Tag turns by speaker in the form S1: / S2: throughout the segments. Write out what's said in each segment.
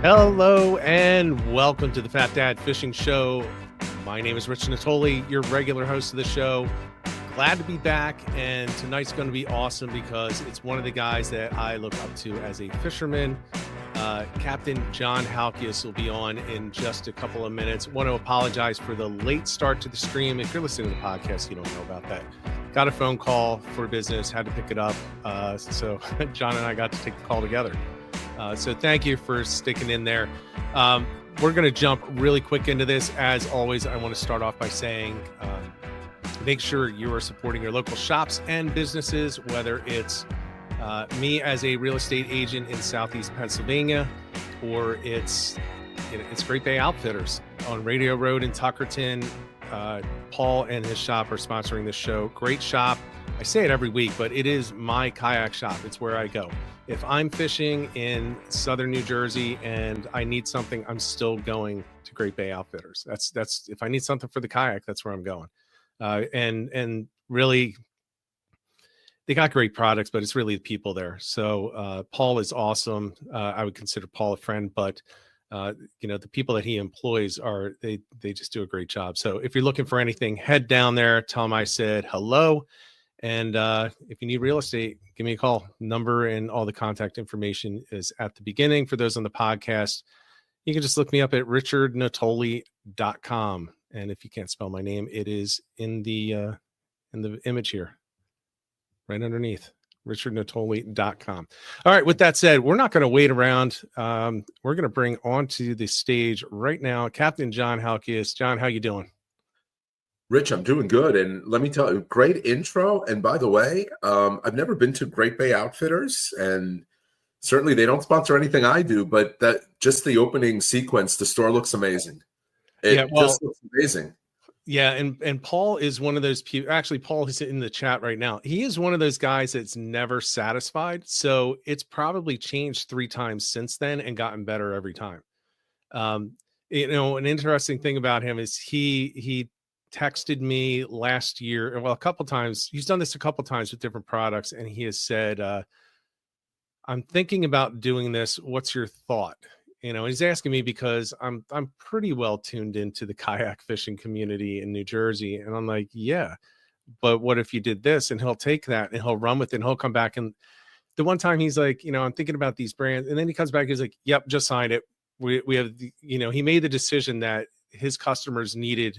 S1: Hello and welcome to the Fat Dad Fishing Show. My name is Rich Natoli, your regular host of the show. Glad to be back, and tonight's going to be awesome because it's one of the guys that I look up to as a fisherman. Captain John Halkias will be on in just a couple of minutes. Want to apologize for the late start to the stream. If you're listening to the podcast, you don't know about that. Got a phone call for business, had to pick it up. So John and I got to take the call together. So thank you for sticking in there. We're going to jump really quick into this. As always, I want to start off by saying make sure you are supporting your local shops and businesses, whether it's me as a real estate agent in Southeast Pennsylvania, or it's Great Bay Outfitters on Radio Road in Tuckerton. Paul and his shop are sponsoring this show. Great shop. I say it every week, but it is my kayak shop. It's where I go. If I'm fishing in southern New Jersey and I need something, I'm still going to Great Bay Outfitters. That's if I need something for the kayak, that's where I'm going. And really, they got great products, but it's really the people there. So Paul is awesome. I would consider Paul a friend, but the people that he employs they just do a great job. So if you're looking for anything, head down there, tell him I said hello. And if you need real estate, give me a call. Number and all the contact information is at the beginning. For those on the podcast, you can just look me up at richardnatoli.com. And if you can't spell my name, it is in the image here, right underneath, richardnatoli.com. All right. With that said, we're not going to wait around. We're going to bring onto the stage right now Captain John Halkias. John, how you doing?
S2: Rich, I'm doing good. And let me tell you, great intro. And by the way, I've never been to Great Bay Outfitters, and certainly they don't sponsor anything I do, but that just the opening sequence, the store looks amazing. It just looks amazing.
S1: Yeah. And Paul is one of those people. Actually, Paul is in the chat right now. He is one of those guys that's never satisfied. So it's probably changed 3 times since then and gotten better every time. An interesting thing about him is he texted me last year, a couple times. He's done this a couple times with different products, and he has said, I'm thinking about doing this. What's your thought? He's asking me because I'm pretty well tuned into the kayak fishing community in New Jersey. And I'm like, yeah, but what if you did this? And he'll take that and he'll run with it, and he'll come back. And the one time he's like, I'm thinking about these brands. And then he comes back, he's like, yep, just signed it. We have, he made the decision that his customers needed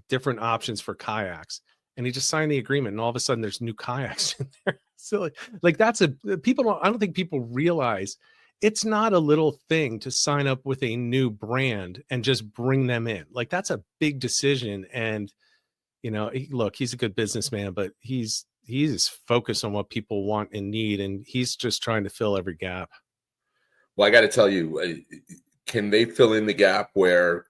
S1: different options for kayaks, and he just signed the agreement, and all of a sudden there's new kayaks in there. So like I don't think people realize it's not a little thing to sign up with a new brand and just bring them in. Like, that's a big decision. And look, he's a good businessman, but he's focused on what people want and need, and he's just trying to fill every gap.
S2: Well, I got to tell you, can they fill in the gap where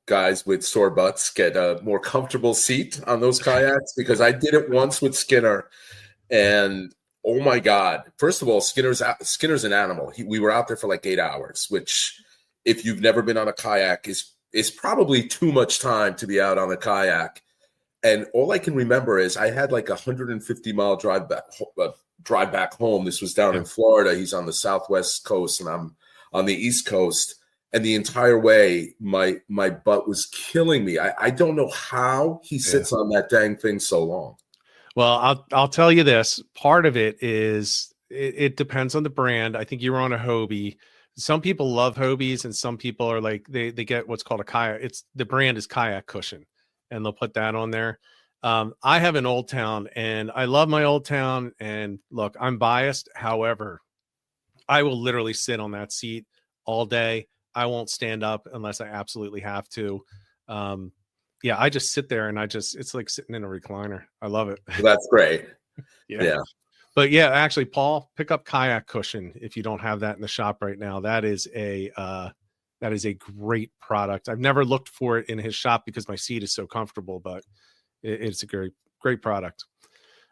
S2: guys with sore butts get a more comfortable seat on those kayaks? Because I did it once with Skinner, and oh my God. First of all, Skinner's an animal. We were out there for like 8 hours, which if you've never been on a kayak is probably too much time to be out on a kayak. And all I can remember is I had like 150-mile drive back home. This was down in Florida. He's on the southwest coast, and I'm on the east coast. And the entire way, my butt was killing me. I don't know how he sits on that dang thing so long.
S1: Well, I'll tell you this. Part of it is it depends on the brand. I think you were on a Hobie. Some people love Hobies, and some people are like they get what's called a kayak. The brand is Kayak Cushion, and they'll put that on there. I have an Old Town, and I love my Old Town. And look, I'm biased. However, I will literally sit on that seat all day. I won't stand up unless I absolutely have to. I just sit there, and it's like sitting in a recliner. I love it.
S2: Well, that's great. Yeah.
S1: But yeah, actually, Paul, pick up Kayak Cushion if you don't have that in the shop right now. That is a great product. I've never looked for it in his shop because my seat is so comfortable, but it's a great product.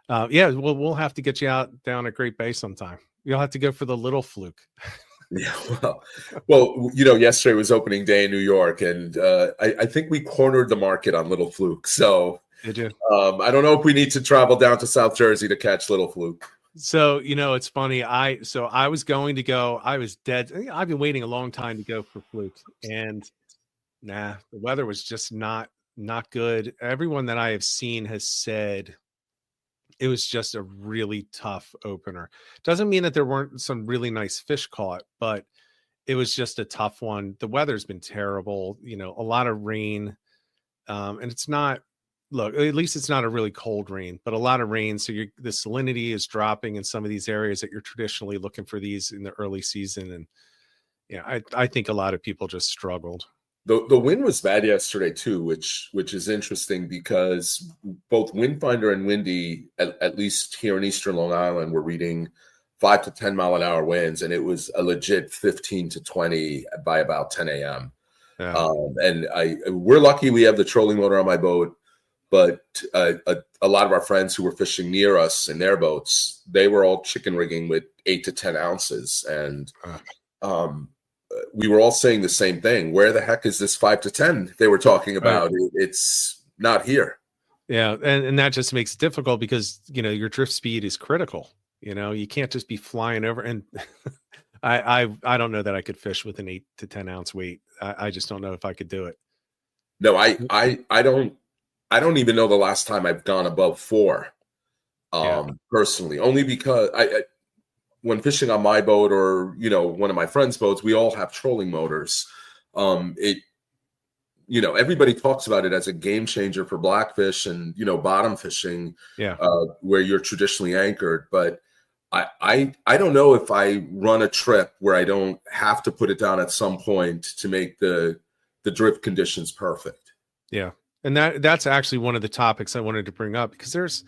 S1: We'll have to get you out down at Great Bay sometime. You'll have to go for the little Fluke.
S2: Yeah, well, yesterday was opening day in New York, and I think we cornered the market on Little Fluke. So
S1: Did you?
S2: I don't know if we need to travel down to South Jersey to catch Little Fluke.
S1: So, it's funny. I was going to go, I was dead. I've been waiting a long time to go for Fluke, and nah, the weather was just not good. Everyone that I have seen has said it was just a really tough opener. Doesn't mean that there weren't some really nice fish caught, but it was just a tough one. The weather's been terrible, a lot of rain. And it's not, look, at least it's not a really cold rain, but a lot of rain. So the salinity is dropping in some of these areas that you're traditionally looking for these in the early season. And yeah, I think a lot of people just struggled.
S2: The wind was bad yesterday too, which is interesting because both Windfinder and Windy, at least here in Eastern Long Island, were reading 5 to 10 mile an hour winds, and it was a legit 15 to 20 by about 10 a.m.
S1: Yeah.
S2: And we're lucky we have the trolling motor on my boat, but a lot of our friends who were fishing near us in their boats, they were all chicken rigging with 8 to 10 ounces, and we were all saying the same thing. Where the heck is this 5 to 10 they were talking about? Right. It's not here.
S1: Yeah. And that just makes it difficult because, your drift speed is critical. You can't just be flying over. And I don't know that I could fish with an 8 to 10 ounce weight. I just don't know if I could do it.
S2: No, I don't even know the last time I've gone above 4. Personally, only because I when fishing on my boat or, one of my friends' boats, we all have trolling motors. Everybody talks about it as a game changer for blackfish and, bottom fishing, where you're traditionally anchored. But I don't know if I run a trip where I don't have to put it down at some point to make the drift conditions perfect.
S1: Yeah. And that's actually one of the topics I wanted to bring up, because there's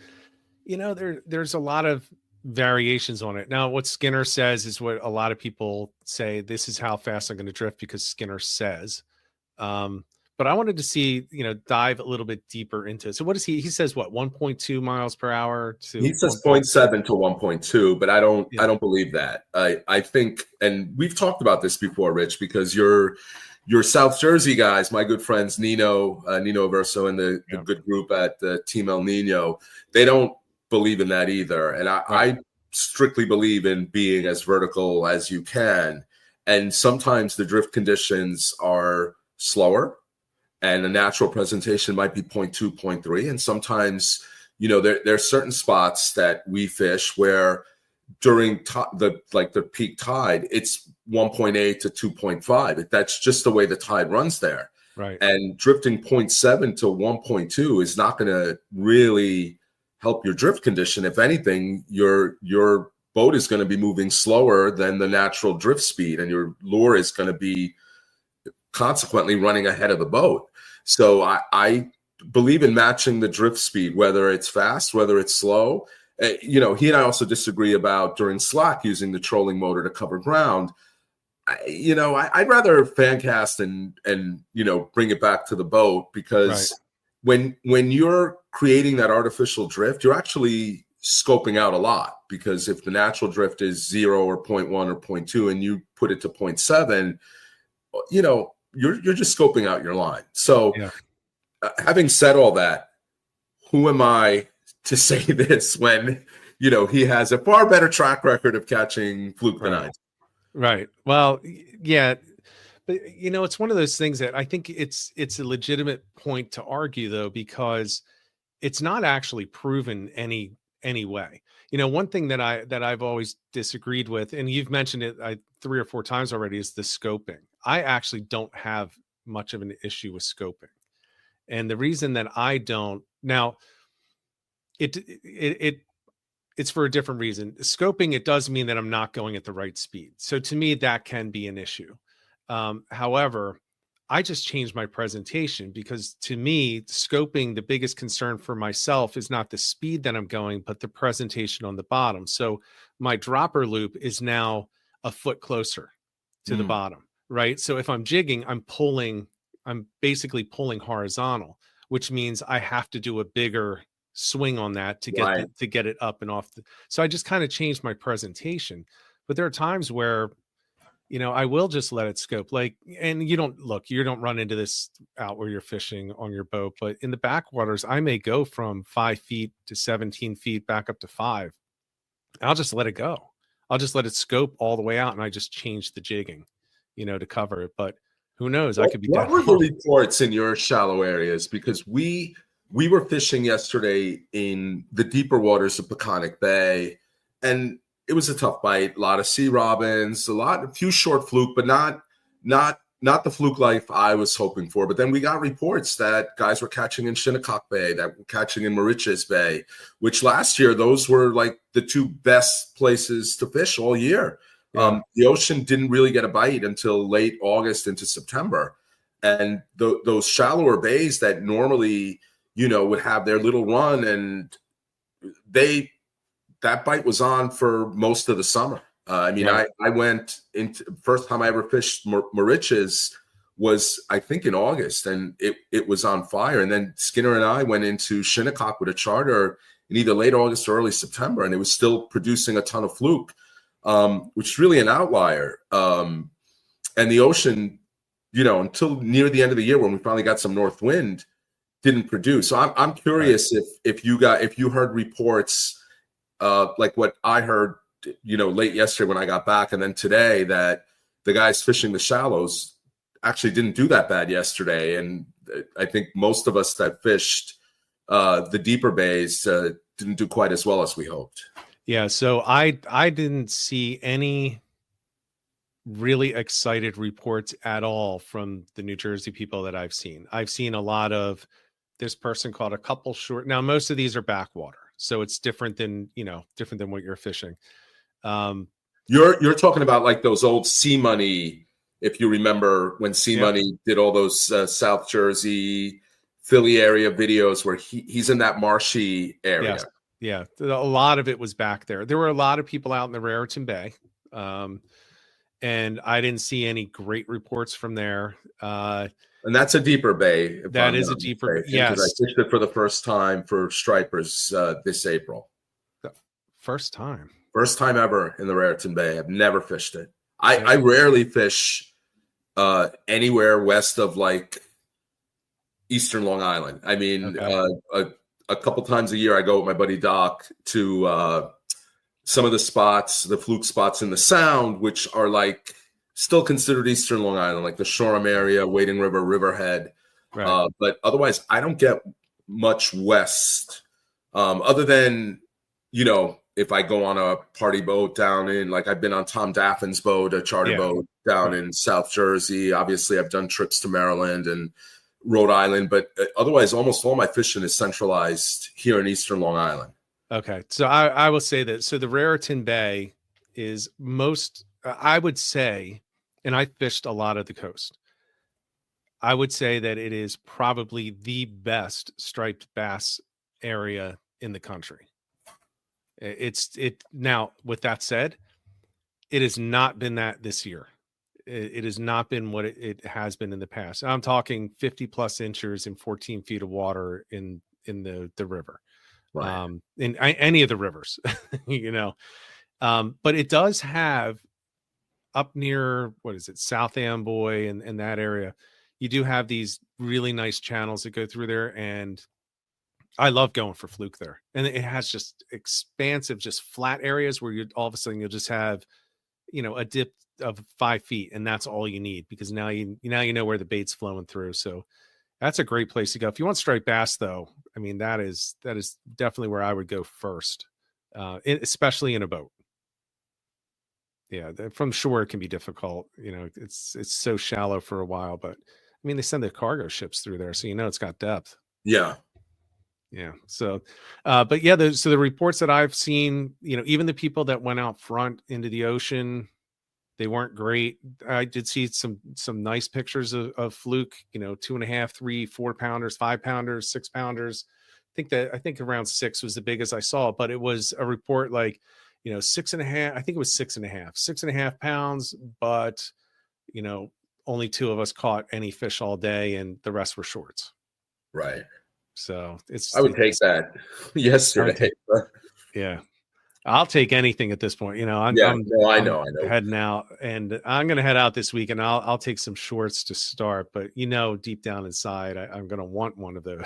S1: a lot of variations on it. Now, what Skinner says is what a lot of people say. This is how fast I'm going to drift because Skinner says. But I wanted to see, dive a little bit deeper into it. So what is he says, what, 1.2 miles per hour to
S2: he says 0.7 to 1.2, but I don't believe that. I think, and we've talked about this before, Rich, because your South Jersey guys, my good friends Nino Verso and the good group at Team El Nino, they don't believe in that either. And I strictly believe in being as vertical as you can. And sometimes the drift conditions are slower and the natural presentation might be 0.2, 0.3. And sometimes, there are certain spots that we fish where during the peak tide, it's 1.8 to 2.5. That's just the way the tide runs there.
S1: Right.
S2: And drifting 0.7 to 1.2 is not going to really help your drift condition. If anything, your boat is going to be moving slower than the natural drift speed, and your lure is going to be consequently running ahead of the boat. So I believe in matching the drift speed, whether it's fast, whether it's slow. He and I also disagree about during slack using the trolling motor to cover ground. I'd rather fan cast and bring it back to the boat, because when you're creating that artificial drift, you're actually scoping out a lot, because if the natural drift is 0 or 0.1 or 0.2 and you put it to 0.7, you're just scoping out your line. So having said all that, who am I to say this when, he has a far better track record of catching fluke than I do?
S1: Right. Well, yeah. But, it's one of those things that I think it's a legitimate point to argue, though, because it's not actually proven any way. One thing that I've always disagreed with, and you've mentioned it 3 or 4 times already, is the scoping. I actually don't have much of an issue with scoping. And the reason that I don't, now it's for a different reason. Scoping, it does mean that I'm not going at the right speed. So to me, that can be an issue. However, I just changed my presentation, because to me, scoping, the biggest concern for myself is not the speed that I'm going, but the presentation on the bottom. So my dropper loop is now a foot closer to the bottom, right? So if I'm jigging, I'm basically pulling horizontal, which means I have to do a bigger swing on that to get to get it up and off. So I just kind of changed my presentation. But there are times where, I will just let it scope. And you don't run into this out where you're fishing on your boat, but in the backwaters, I may go from 5 feet to 17 feet back up to 5. I'll just let it go. I'll just let it scope all the way out, and I just change the jigging, to cover it. But who knows? I could be
S2: What
S1: dead
S2: were the
S1: wrong.
S2: reports in your shallow areas? Because we were fishing yesterday in the deeper waters of Peconic Bay, and it was a tough bite. A lot of sea robins, a few short fluke, but not the fluke life I was hoping for. But then we got reports that guys were catching in Shinnecock Bay, that were catching in Moriches Bay, which last year those were like the two best places to fish all year.
S1: Yeah.
S2: The ocean didn't really get a bite until late August into September. And those shallower bays that normally, would have their little run, and that bite was on for most of the summer.
S1: Yeah.
S2: I went into first time I ever fished Moriches was, I think, in August, and it was on fire. And then Skinner and I went into Shinnecock with a charter in either late August or early September, and it was still producing a ton of fluke, which is really an outlier. And the ocean, until near the end of the year when we finally got some north wind, didn't produce. So I'm curious if you heard reports like what I heard, late yesterday when I got back, and then today, that the guys fishing the shallows actually didn't do that bad yesterday. And I think most of us that fished the deeper bays didn't do quite as well as we hoped.
S1: Yeah. So I didn't see any really excited reports at all from the New Jersey people that I've seen. I've seen a lot of this person caught a couple short. Now, most of these are backwater, so it's different than what you're fishing.
S2: You're talking about like those old Sea Money, if you remember when Sea Money did all those South Jersey, Philly area videos where he's in that marshy area.
S1: Yes. Yeah, a lot of it was back there. There were a lot of people out in the Raritan Bay, and I didn't see any great reports from there.
S2: And that's a deeper bay.
S1: That is a deeper bay. Yes.
S2: I fished it for the first time for stripers this April.
S1: First time
S2: ever in the Raritan Bay. I've never fished it. I rarely fish anywhere west of like Eastern Long Island. I mean, a couple times a year I go with my buddy Doc to some of the spots, the fluke spots in the Sound, which are like still considered Eastern Long Island, like the Shoreham area, Wading River, Riverhead. Right. But otherwise, I don't get much west, other than, if I go on a party boat down in, like I've been on Tom Daffin's boat, a charter boat down in South Jersey. Obviously, I've done trips to Maryland and Rhode Island, but otherwise, almost all my fishing is centralized here in Eastern Long Island.
S1: Okay. So I will say that. So the Raritan Bay is most, I would say, and I fished a lot of the coast, I would say that it is probably the best striped bass area in the country. Now, with that said, it has not been that this year. It has not been what it has been in the past. I'm talking 50 plus inches and 14 feet of water in the river, right. In any of the rivers, but it does have up near, what is it, South Amboy and that area. You do have these really nice channels that go through there, and I love going for fluke there. And it has just expansive, just flat areas where all of a sudden you'll just have, a dip of 5 feet, and that's all you need, because now you know where the bait's flowing through. So that's a great place to go. If you want striped bass, though, I mean, that is definitely where I would go first, especially in a boat. Yeah, from shore it can be difficult. It's so shallow for a while, but I mean, they send the cargo ships through there, so it's got depth.
S2: Yeah.
S1: Yeah. So, but yeah, so the reports that I've seen, even the people that went out front into the ocean, they weren't great. I did see some nice pictures of fluke, 2.5, 3, 4 pounders, 5 pounders, 6 pounders. I think around 6 was the biggest I saw, but it was a report like, 6.5. I think it was 6.5 pounds, but only 2 of us caught any fish all day, and the rest were shorts.
S2: Right.
S1: So
S2: I would take that yesterday.
S1: Yeah. I'll take anything at this point. I'm heading out, and I'm going to head out this week, and I'll take some shorts to start, but deep down inside, I'm going to want one of those.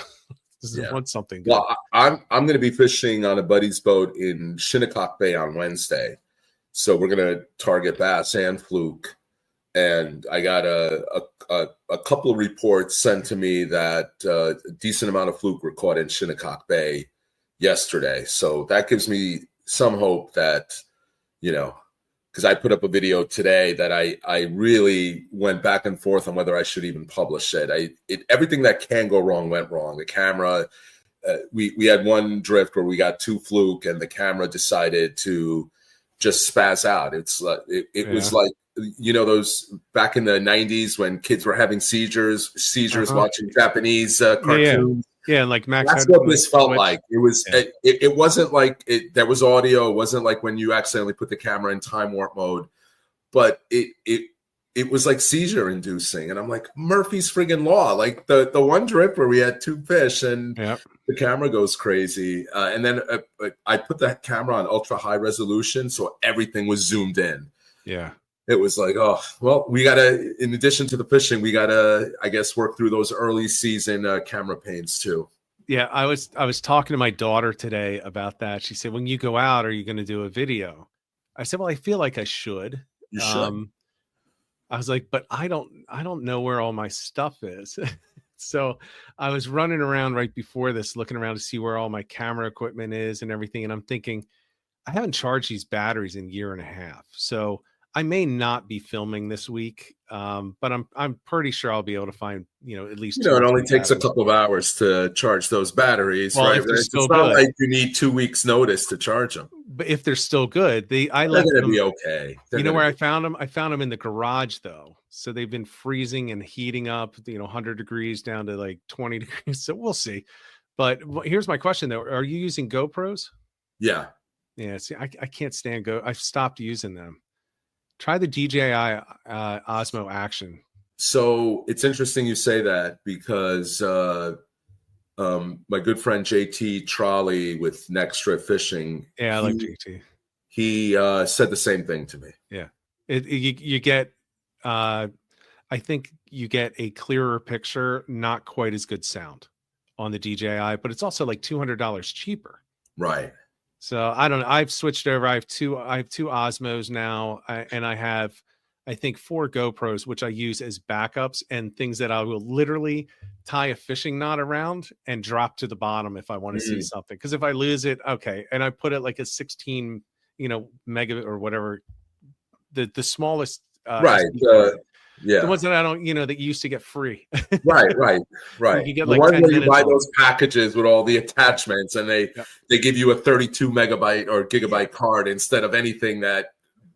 S1: This is want something good.
S2: Well, I'm going to be fishing on a buddy's boat in Shinnecock Bay on Wednesday, so we're going to target bass and fluke. And I got a couple of reports sent to me that a decent amount of fluke were caught in Shinnecock Bay yesterday. So that gives me some hope that, because I put up a video today that I really went back and forth on whether I should even publish it. Everything that can go wrong went wrong. The camera, we had one drift where we got 2 fluke, and the camera decided to just spaz out. It's it was like, those back in the 90s when kids were having seizures watching Japanese cartoons.
S1: Yeah, and like Max.
S2: That's what this felt like. It was. Yeah. It wasn't like there was audio. It wasn't like when you accidentally put the camera in time warp mode, but it was like seizure inducing. And I'm like, Murphy's friggin' law. Like the one trip where we had 2 fish and the camera goes crazy. And then I put the camera on ultra high resolution, so everything was zoomed in.
S1: Yeah.
S2: It was like, oh, well, we got to, in addition to the fishing, we got to, I guess, work through those early season camera pains too.
S1: Yeah, I was talking to my daughter today about that. She said, when you go out, are you going to do a video? I said, well, I feel like I should.
S2: You should.
S1: I was like, but I don't know where all my stuff is. So I was running around right before this, looking around to see where all my camera equipment is and everything. And I'm thinking, I haven't charged these batteries in a year and a half. So I may not be filming this week, but I'm pretty sure I'll be able to find, at least.
S2: It only takes a couple of hours to charge those batteries, right? It's not like you need 2 weeks' notice to charge them.
S1: But if they're still good, they're
S2: going to be okay.
S1: Where I found them? I found them in the garage, though. So they've been freezing and heating up, 100 degrees down to like 20 degrees. So we'll see. But here's my question, though: are you using GoPros?
S2: Yeah.
S1: Yeah. See, I can't stand I've stopped using them. Try the DJI Osmo Action.
S2: So it's interesting you say that because my good friend JT Trolley with Next Strip Fishing.
S1: Yeah, I like JT.
S2: He said the same thing to me.
S1: Yeah, you get. I think you get a clearer picture, not quite as good sound on the DJI, but it's also like $200 cheaper.
S2: Right.
S1: So I don't know. I've switched over. I have two Osmos now, and I have, I think, 4 GoPros, which I use as backups and things that I will literally tie a fishing knot around and drop to the bottom if I want to see something. Because if I lose it, okay. And I put it like a 16, megabit or whatever, the smallest.
S2: Right. Yeah.
S1: The ones that I don't, that you used to get free.
S2: Right.
S1: You get
S2: the
S1: like
S2: one
S1: 10
S2: where you buy
S1: on.
S2: those packages with all the attachments and they give you a 32 megabyte or gigabyte card instead of anything that,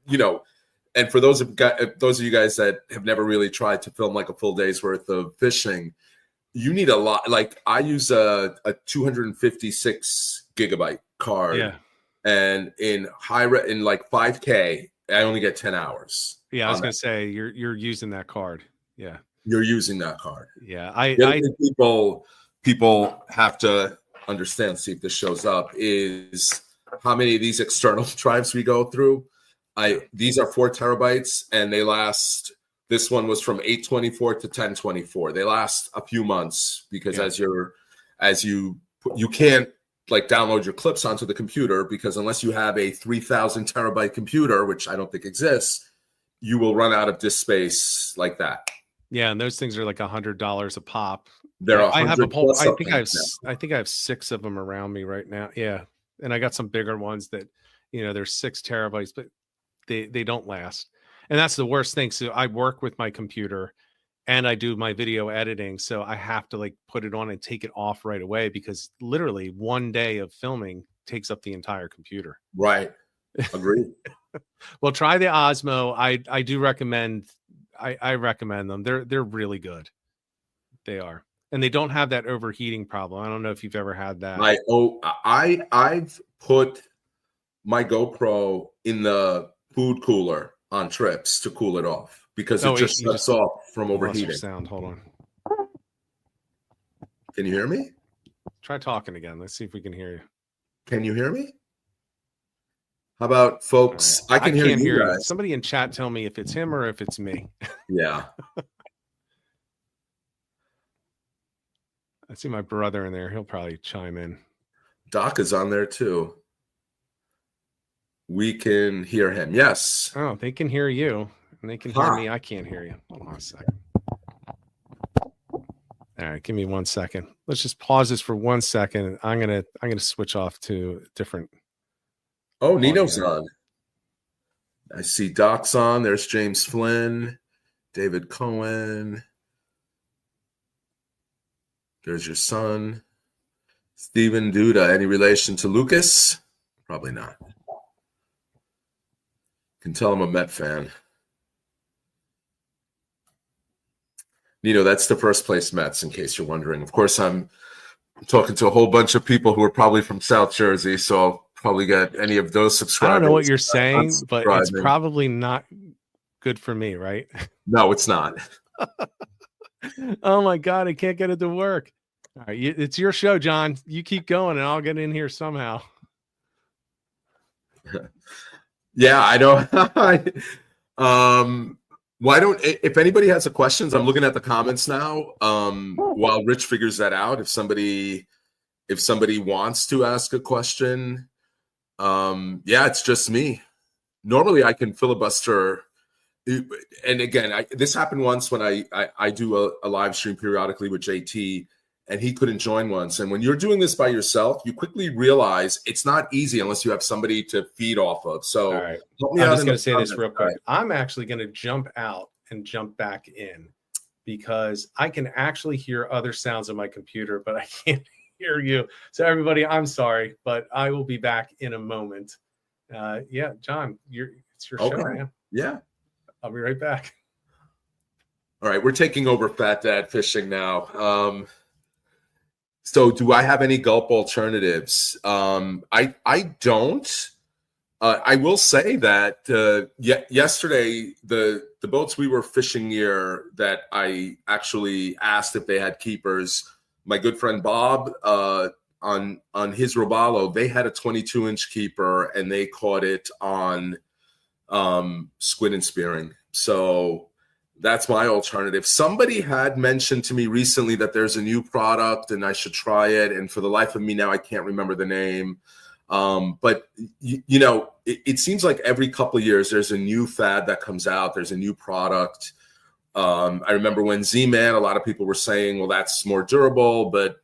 S2: and for those of you guys that have never really tried to film like a full day's worth of fishing, you need a lot. Like I use a 256 gigabyte card.
S1: Yeah.
S2: And in like 5K, I only get 10 hours.
S1: Yeah, I was going to say you're using that card. Yeah,
S2: you're using that card.
S1: Yeah,
S2: people have to understand. See if this shows up. Is how many of these external drives we go through. These are 4 terabytes, and they last. This one was from 824 to 1024. They last a few months because you can't like download your clips onto the computer because unless you have a 3,000 terabyte computer, which I don't think exists, you will run out of disk space like that.
S1: Yeah, and those things are like $100 a pop.
S2: I have a whole.
S1: I think I have 6 of them around me right now. Yeah, and I got some bigger ones that they're 6 terabytes, but they don't last. And that's the worst thing. So I work with my computer, and I do my video editing, so I have to like put it on and take it off right away because literally one day of filming takes up the entire computer.
S2: Right. Agreed.
S1: Well, try the Osmo. I do recommend. I recommend them. They're really good. They are, and they don't have that overheating problem. I don't know if you've ever had that.
S2: I've put my GoPro in the food cooler on trips to cool it off because it just shuts off from overheating.
S1: Sound. Hold on.
S2: Can you hear me?
S1: Try talking again. Let's see if we can hear you.
S2: Can you hear me? How about folks? Right. I can't hear you guys.
S1: Somebody in chat tell me if it's him or if it's me.
S2: Yeah.
S1: I see my brother in there. He'll probably chime in.
S2: Doc is on there too. We can hear him. Yes.
S1: Oh, they can hear you, and they can hear me. I can't hear you. Hold on a second. All right, give me 1 second. Let's just pause this for 1 second. I'm gonna switch off to different.
S2: Oh, Nino's on. I see Doc's on. There's James Flynn, David Cohen. There's your son, Stephen Duda. Any relation to Lucas? Probably not. Can tell I'm a Met fan. Nino, that's the first place Mets, in case you're wondering. Of course, I'm talking to a whole bunch of people who are probably from South Jersey, so I'll probably get any of those subscribers.
S1: I don't know what you're saying, but it's probably not good for me, right?
S2: No, it's not.
S1: Oh my God, I can't get it to work. All right, it's your show, John. You keep going, and I'll get in here somehow.
S2: Yeah, I know. Why don't, if anybody has a questions, I'm looking at the comments now. While Rich figures that out, if somebody wants to ask a question, yeah, it's just me. Normally I can filibuster. And again, this happened once when I do a live stream periodically with JT, and he couldn't join once. And when you're doing this by yourself, you quickly realize it's not easy unless you have somebody to feed off of. So
S1: all right. I'm just going to say this real quick. I'm actually going to jump out and jump back in because I can actually hear other sounds on my computer, but I can't hear you. So everybody, I'm sorry, but I will be back in a moment. Yeah, John, it's your show, man.
S2: Yeah.
S1: I'll be right back.
S2: All right. We're taking over Fat Dad Fishing now. So do I have any gulp alternatives? I don't. I will say that yesterday, the boats we were fishing near that I actually asked if they had keepers, my good friend Bob on his Robalo, they had a 22-inch keeper and they caught it on squid and spearing. So that's my alternative. Somebody had mentioned to me recently that there's a new product and I should try it. And for the life of me now, I can't remember the name. But it seems like every couple of years, there's a new fad that comes out. There's a new product. I remember when Z-Man, a lot of people were saying, well, that's more durable, but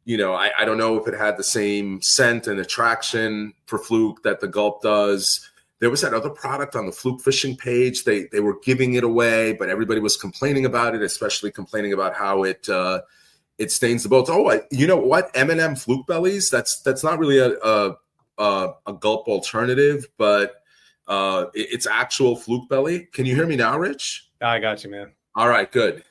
S2: I don't know if it had the same scent and attraction for Fluke that the Gulp does. There was that other product on the Fluke fishing page. They were giving it away, but everybody was complaining about it, especially complaining about how it stains the boats. Oh, you know what? M&M Fluke bellies. That's not really a Gulp alternative, but it's actual Fluke belly. Can you hear me now, Rich?
S1: I got you, man.
S2: All right, good.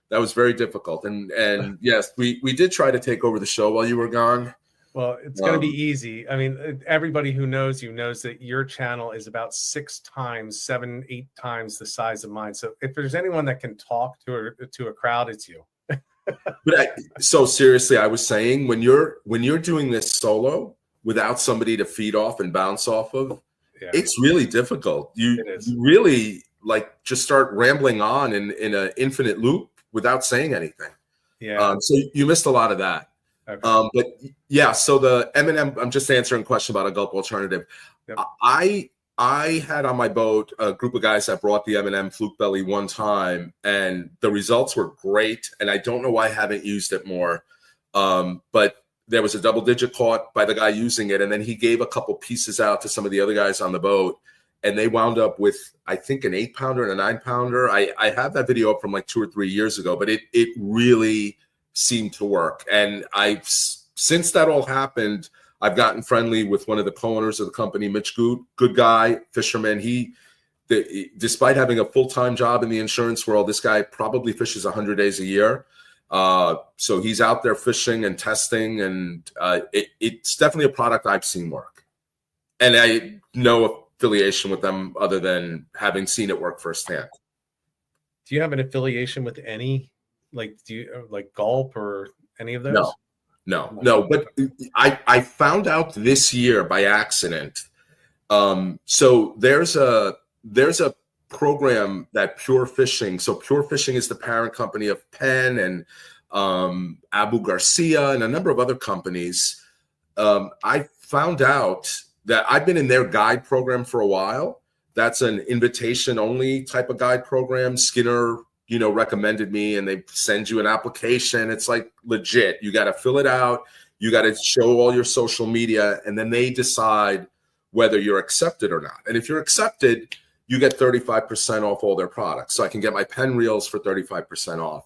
S2: That was very difficult, and yes, we did try to take over the show while you were gone.
S1: Well, it's going to be easy. I mean, everybody who knows you knows that your channel is about 7, 8 times the size of mine. So if there's anyone that can talk to a crowd, it's you.
S2: But so seriously, I was saying when you're doing this solo without somebody to feed off and bounce off of, it's really difficult. You really just start rambling on in an infinite loop without saying anything.
S1: Yeah.
S2: So you missed a lot of that. Okay. But yeah, so the M&M, I'm just answering a question about a Gulp alternative. Yep. I had on my boat a group of guys that brought the M&M Fluke belly one time, and the results were great. And I don't know why I haven't used it more. But there was a double digit caught by the guy using it. And then he gave a couple pieces out to some of the other guys on the boat. And they wound up with, I think, an 8-pounder and a 9-pounder. I have that video up from 2 or 3 years ago, but it really seemed to work. And since that all happened, I've gotten friendly with one of the co-owners of the company, Mitch Good guy, fisherman. Despite having a full-time job in the insurance world, this guy probably fishes 100 days a year. So he's out there fishing and testing, and it's definitely a product I've seen work. And I no affiliation with them other than having seen it work firsthand.
S1: Do you have an affiliation with any, do you like Gulp or any of those?
S2: No. But I found out this year by accident. So there's a program that Pure Fishing. So Pure Fishing is the parent company of Penn and Abu Garcia, and a number of other companies. I found out that I've been in their guide program for a while. That's an invitation-only type of guide program. Skinner, recommended me, and they send you an application. It's like legit. You got to fill it out. You got to show all your social media, and then they decide whether you're accepted or not. And if you're accepted, you get 35% off all their products. So I can get my pen reels for 35% off,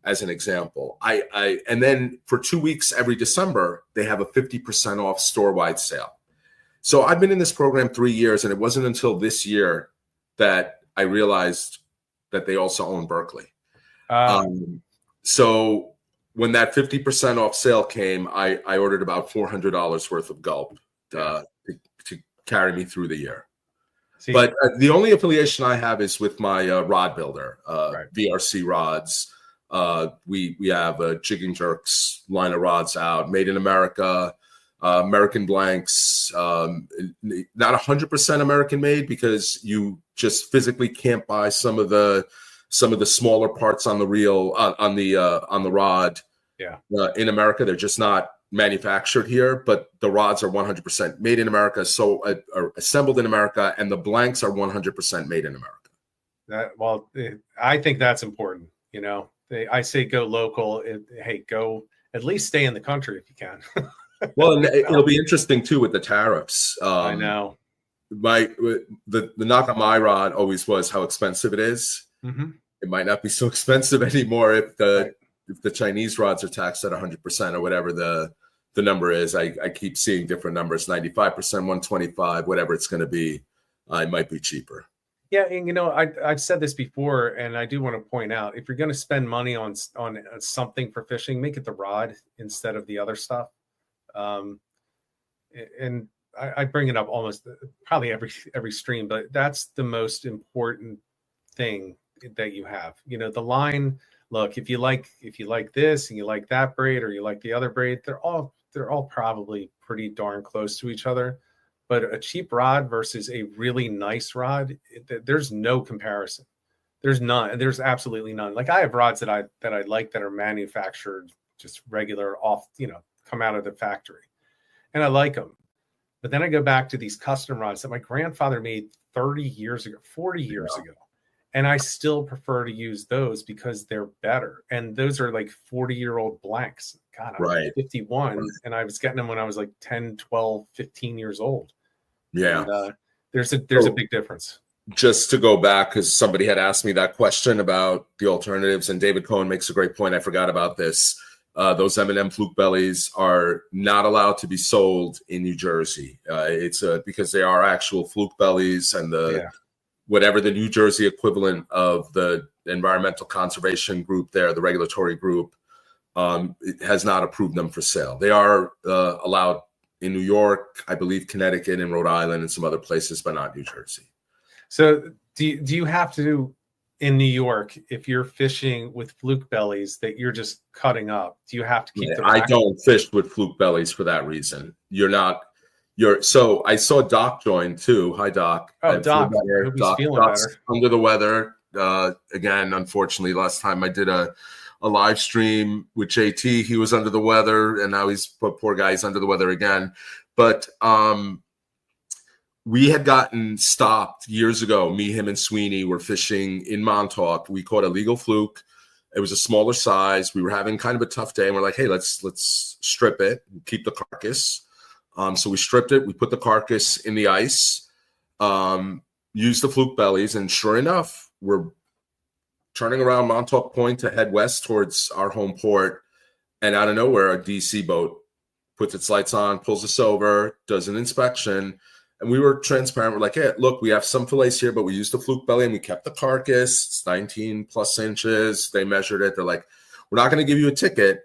S2: as an example. And then for 2 weeks every December, they have a 50% off store-wide sale. So I've been in this program 3 years, and it wasn't until this year that I realized that they also own Berkeley. So when that 50% off sale came, I ordered about $400 worth of Gulp to carry me through the year. But the only affiliation I have is with my rod builder, VRC Rods. We have a Jig and Jerks line of rods out, made in America. American blanks, not 100% American made, because you just physically can't buy some of the smaller parts on the reel on the rod. In America, they're just not manufactured here, but the rods are 100% made in America, so are assembled in America, and the blanks are 100% made in America.
S1: I think that's important. I say go local. Hey, go at least stay in the country if you can.
S2: Well, and it'll be interesting too with the tariffs.
S1: I know.
S2: The knock on my rod always was how expensive it is. Mm-hmm. It might not be so expensive anymore if the Chinese rods are taxed at 100% or whatever the number is. I keep seeing different numbers: 95%, 125, whatever it's going to be. It might be cheaper.
S1: Yeah, and I've said this before, and I do want to point out, if you're going to spend money on something for fishing, make it the rod instead of the other stuff. And I bring it up almost probably every stream, but that's the most important thing that you have. The line. Look, if you like this and you like that braid, or you like the other braid, they're all probably pretty darn close to each other. But a cheap rod versus a really nice rod, there's no comparison. There's none. There's absolutely none. Like, I have rods that I like that are manufactured just regular off, come out of the factory, and I like them. But then I go back to these custom rods that my grandfather made 30 years ago, 40 years ago. And I still prefer to use those because they're better. And those are like 40-year-old blanks. God, I'm 51, and I was getting them when I was like 10, 12, 15 years old.
S2: Yeah.
S1: And, there's a big difference.
S2: Just to go back, because somebody had asked me that question about the alternatives, and David Cohen makes a great point. I forgot about this. Those M&M Fluke bellies are not allowed to be sold in New Jersey. It's because they are actual Fluke bellies, and whatever the New Jersey equivalent of the environmental conservation group there, the regulatory group, it has not approved them for sale. They are allowed in New York, I believe Connecticut and Rhode Island and some other places, but not New Jersey.
S1: So do you have to, in New York, if you're fishing with Fluke bellies that you're just cutting up, do you have to keep them?
S2: I don't fish with Fluke bellies for that reason. So I saw Doc join too. Hi, Doc.
S1: Oh, Doc. Doc's better.
S2: Under the weather. Again, unfortunately, last time I did a live stream with JT, he was under the weather, and now poor guy, he's under the weather again. But we had gotten stopped years ago. Me, him, and Sweeney were fishing in Montauk. We caught a legal fluke. It was a smaller size. We were having kind of a tough day, and we're like, hey, let's strip it, keep the carcass. So we stripped it. We put the carcass in the ice, used the Fluke bellies, and sure enough, we're turning around Montauk Point to head west towards our home port, and out of nowhere, a DC boat puts its lights on, pulls us over, does an inspection, and we were transparent. We're like, hey, look, we have some fillets here, but we used the Fluke belly, and we kept the carcass. It's 19 plus inches. They measured it. They're like, we're not going to give you a ticket,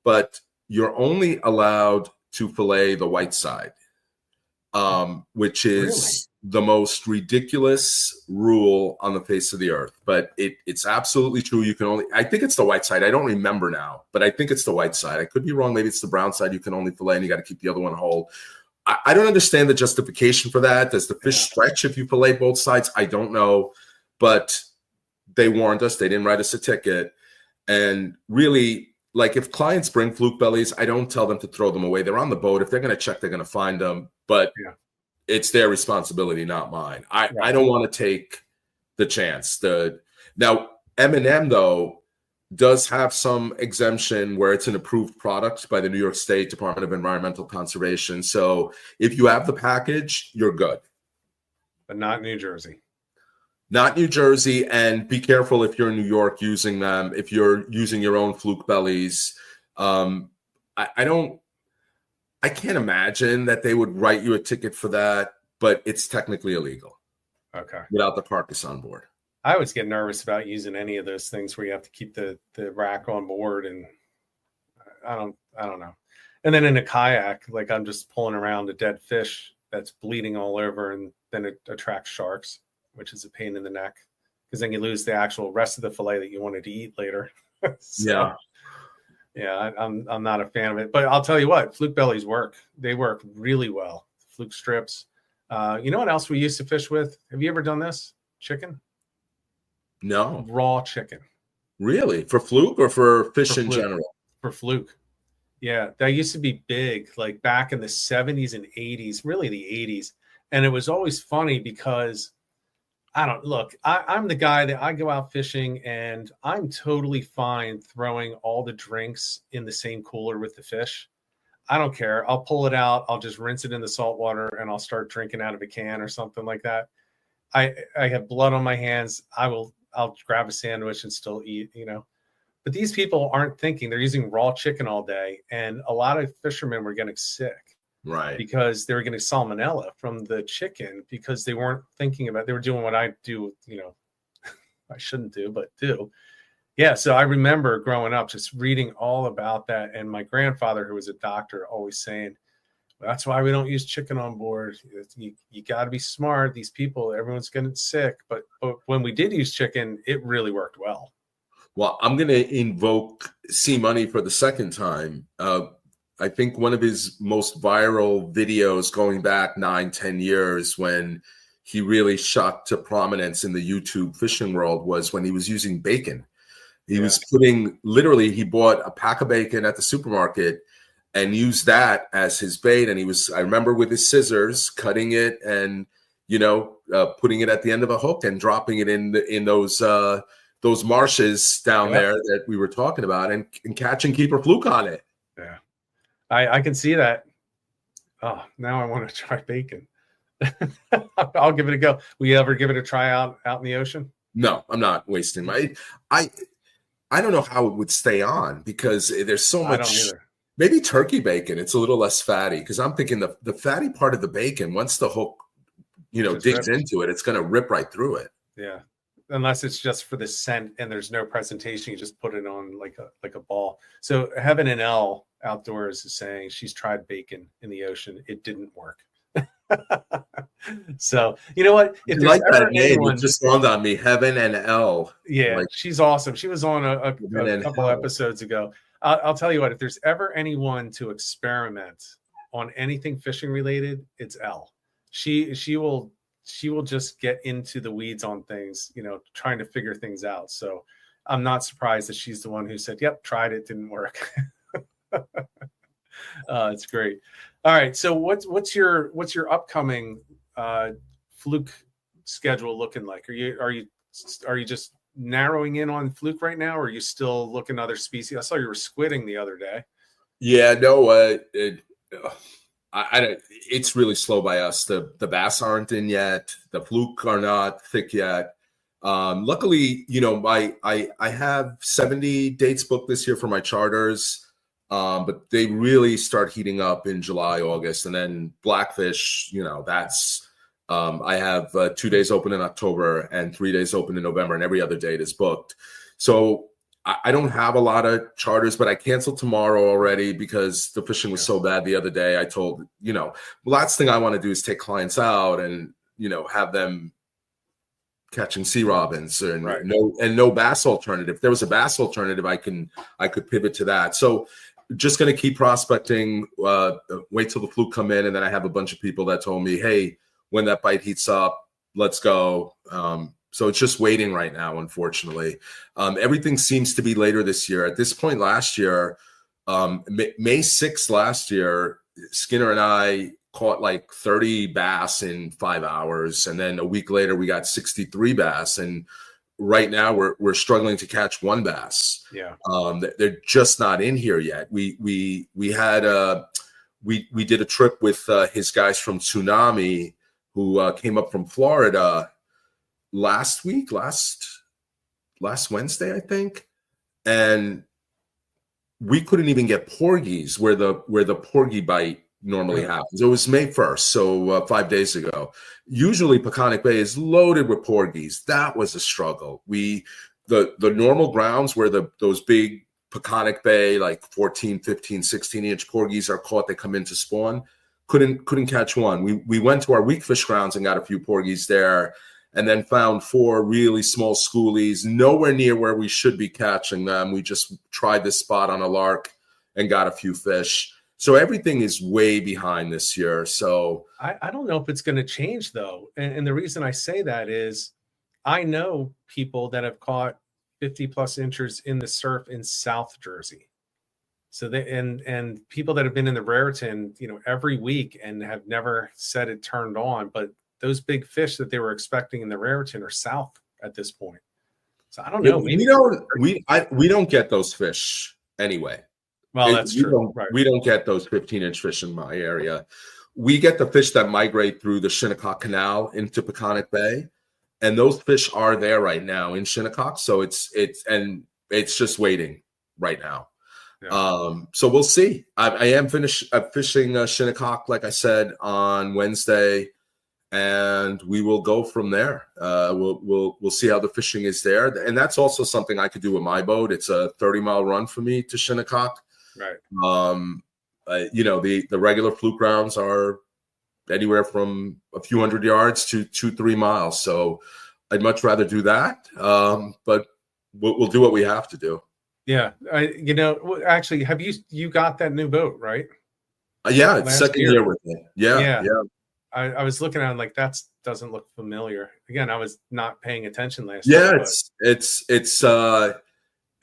S2: but you're only allowed to fillet the white side, which is the most ridiculous rule on the face of the earth. But it's absolutely true. You can only, I think it's the white side. I don't remember now, but I think it's the white side. I could be wrong. Maybe it's the brown side. You can only fillet, and you got to keep the other one whole. I don't understand the justification for that. Does the fish stretch if you fillet both sides? I don't know, but they warned us. They didn't write us a ticket. And really, like if clients bring fluke bellies, I don't tell them to throw them away. They're on the boat. If they're going to check, they're going to find them. But it's their responsibility, not mine. I don't want to take the chance. Now M&M though does have some exemption where it's an approved product by the New York State Department of Environmental Conservation. So if you have the package, you're good.
S1: But not New Jersey.
S2: Not New Jersey, and be careful if you're in New York using them. If you're using your own fluke bellies, I can't imagine that they would write you a ticket for that, but it's technically illegal.
S1: Okay.
S2: Without the carcass on board.
S1: I always get nervous about using any of those things where you have to keep the rack on board, and I don't know. And then in a kayak, like I'm just pulling around a dead fish that's bleeding all over, and then it attracts sharks, which is a pain in the neck because then you lose the actual rest of the fillet that you wanted to eat later. I'm not a fan of it, but I'll tell you what, fluke bellies work. They work really well. Fluke strips. You know what else we used to fish with? Have you ever done this? Chicken?
S2: No.
S1: Raw chicken.
S2: Really? For fluke or for fish in general?
S1: For fluke. Yeah, that used to be big, like back in the 70s and 80s, really the 80s. And it was always funny because I'm the guy that I go out fishing and I'm totally fine throwing all the drinks in the same cooler with the fish. I don't care. I'll pull it out. I'll just rinse it in the salt water and I'll start drinking out of a can or something like that. I have blood on my hands. I'll grab a sandwich and still eat, But these people aren't thinking. They're using raw chicken all day. And a lot of fishermen were getting sick.
S2: Right.
S1: Because they were getting salmonella from the chicken because they weren't thinking about, they were doing what I do, I shouldn't do, but do. Yeah. So I remember growing up just reading all about that. And my grandfather, who was a doctor, always saying, well, that's why we don't use chicken on board. You got to be smart. These people, everyone's getting sick. But when we did use chicken, it really worked well.
S2: Well, I'm going to invoke C Money for the second time. I think one of his most viral videos going back 9-10 years when he really shot to prominence in the YouTube fishing world was when he was using bacon. He was he bought a pack of bacon at the supermarket and used that as his bait. And I remember with his scissors cutting it and, putting it at the end of a hook and dropping it in those marshes down there that we were talking about and catching keeper fluke on it.
S1: Yeah. I can see that. Oh, now I want to try bacon. I'll give it a go. Will you ever give it a try out in the ocean?
S2: No, I'm not wasting my. I don't know how it would stay on because there's so much.
S1: I don't either.
S2: Maybe turkey bacon. It's a little less fatty because I'm thinking the fatty part of the bacon, once the hook, digs into it, it's going to rip right through it.
S1: Yeah. Unless it's just for the scent and there's no presentation, you just put it on like a ball. So Heaven and Elle Outdoors is saying she's tried bacon in the ocean. It didn't work. So you know what?
S2: If you like that name, it just dawned on me. Heaven and Elle.
S1: Yeah, she's awesome. She was on a couple episodes ago. I'll tell you what. If there's ever anyone to experiment on anything fishing related, it's Elle. She will just get into the weeds on things, trying to figure things out. So I'm not surprised that she's the one who said, yep, tried it, didn't work. It's great. All right. So what's your upcoming fluke schedule looking like? Are you just narrowing in on fluke right now? Or are you still looking at other species? I saw you were squidding the other day.
S2: Yeah, no, it's really slow by us. The bass aren't in yet. The fluke are not thick yet. Luckily, I have 70 dates booked this year for my charters, but they really start heating up in July, August, and then blackfish. That's I have 2 days open in October and 3 days open in November, and every other date is booked. So I don't have a lot of charters, but I canceled tomorrow already because the fishing was so bad the other day. I told, the last thing I want to do is take clients out and, have them catching sea robins and no bass alternative. If there was a bass alternative, I could pivot to that. So just going to keep prospecting, wait till the fluke come in. And then I have a bunch of people that told me, hey, when that bite heats up, let's go. So it's just waiting right now, unfortunately. Everything seems to be later this year. At this point last year, May 6th last year, Skinner and I caught like 30 bass in 5 hours. And then a week later, we got 63 bass. And right now we're struggling to catch one bass.
S1: Yeah.
S2: They're just not in here yet. We did a trip with his guys from Tsunami who came up from Florida last Wednesday, I think. And we couldn't even get porgies where the porgy bite normally happens. It was May 1st, so 5 days ago. Usually Peconic Bay is loaded with porgies. That was a struggle. The normal grounds where those big Peconic Bay, like 14, 15, 16-inch porgies are caught, they come in to spawn. Couldn't catch one. We went to our weak fish grounds and got a few porgies there, and then found 4 really small schoolies, nowhere near where we should be catching them. We just tried this spot on a lark and got a few fish. So everything is way behind this year. So
S1: I don't know if it's going to change, though. And the reason I say that is I know people that have caught 50-plus inchers in the surf in South Jersey. So and people that have been in the Raritan, every week and have never said it turned on, but those big fish that they were expecting in the Raritan are south at this point. So I don't know. Maybe
S2: we don't get those fish anyway.
S1: Well, that's true.
S2: We don't get those 15-inch fish in my area. We get the fish that migrate through the Shinnecock Canal into Peconic Bay, and those fish are there right now in Shinnecock. So it's just waiting right now. Yeah. So we'll see. I am fishing Shinnecock, like I said, on Wednesday, and we will go from there. We'll see how the fishing is there, and that's also something I could do with my boat. It's a 30-mile run for me to Shinnecock.
S1: Right.
S2: The regular Fluke grounds are anywhere from a few hundred yards to 2-3 miles. So I'd much rather do that. But we'll do what we have to do.
S1: Yeah. Actually, have you got that new boat, right?
S2: Yeah. It's second year with it. Yeah.
S1: I was looking at it like that doesn't look familiar. Again, I was not paying attention last
S2: year.
S1: Yeah.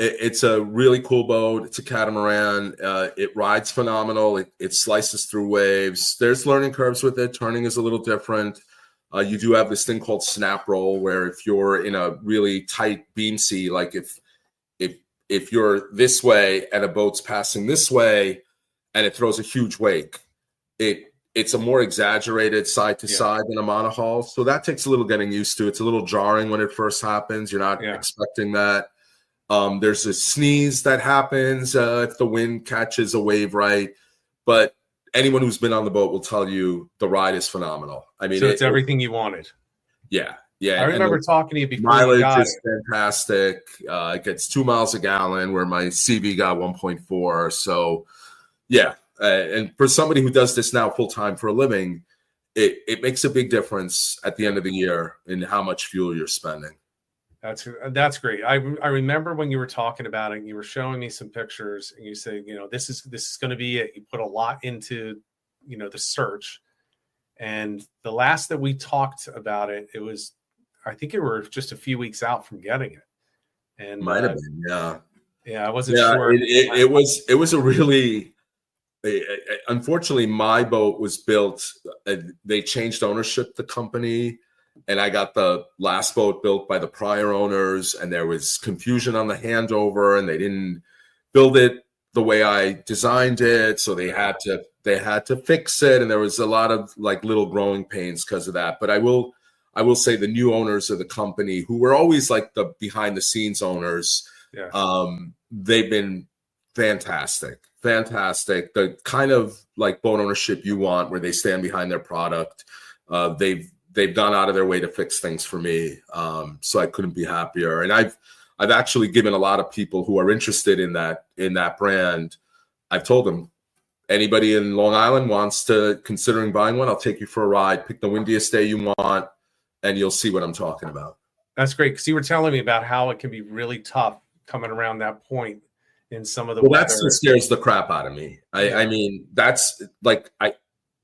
S2: It's a really cool boat. It's a catamaran. It rides phenomenal. It slices through waves. There's learning curves with it. Turning is a little different. You do have this thing called snap roll, where if you're in a really tight beam sea, like if you're this way and a boat's passing this way and it throws a huge wake, it's a more exaggerated side to side than a monohull. So that takes a little getting used to. It's a little jarring when it first happens. You're not expecting that. There's a sneeze that happens if the wind catches a wave right. But anyone who's been on the boat will tell you the ride is phenomenal. I mean,
S1: so it's everything you wanted.
S2: Yeah.
S1: I remember talking to you before.
S2: Mileage is fantastic. It gets 2 miles a gallon, where my CV got 1.4. So, yeah. And for somebody who does this now full time for a living, it makes a big difference at the end of the year in how much fuel you're spending.
S1: That's great. I remember when you were talking about it, and you were showing me some pictures, and you said, this is going to be it. You put a lot into, the search. And the last that we talked about it, I think you were just a few weeks out from getting it. And
S2: might have been, yeah.
S1: Yeah, I wasn't sure.
S2: It was a really. Unfortunately, my boat was built. They changed ownership, the company. And I got the last boat built by the prior owners, and there was confusion on the handover, and they didn't build it the way I designed it. So they had to fix it. And there was a lot of like little growing pains because of that. But I will say the new owners of the company, who were always like the behind the scenes owners, they've been fantastic. The kind of like boat ownership you want, where they stand behind their product. They've gone out of their way to fix things for me. So I couldn't be happier. And I've actually given a lot of people who are interested in that brand. I've told them, anybody in Long Island wants to considering buying one, I'll take you for a ride. Pick the windiest day you want, and you'll see what I'm talking about.
S1: That's great. Because you were telling me about how it can be really tough coming around that point in some of the weather.
S2: That's what scares the crap out of me. I mean, that's like,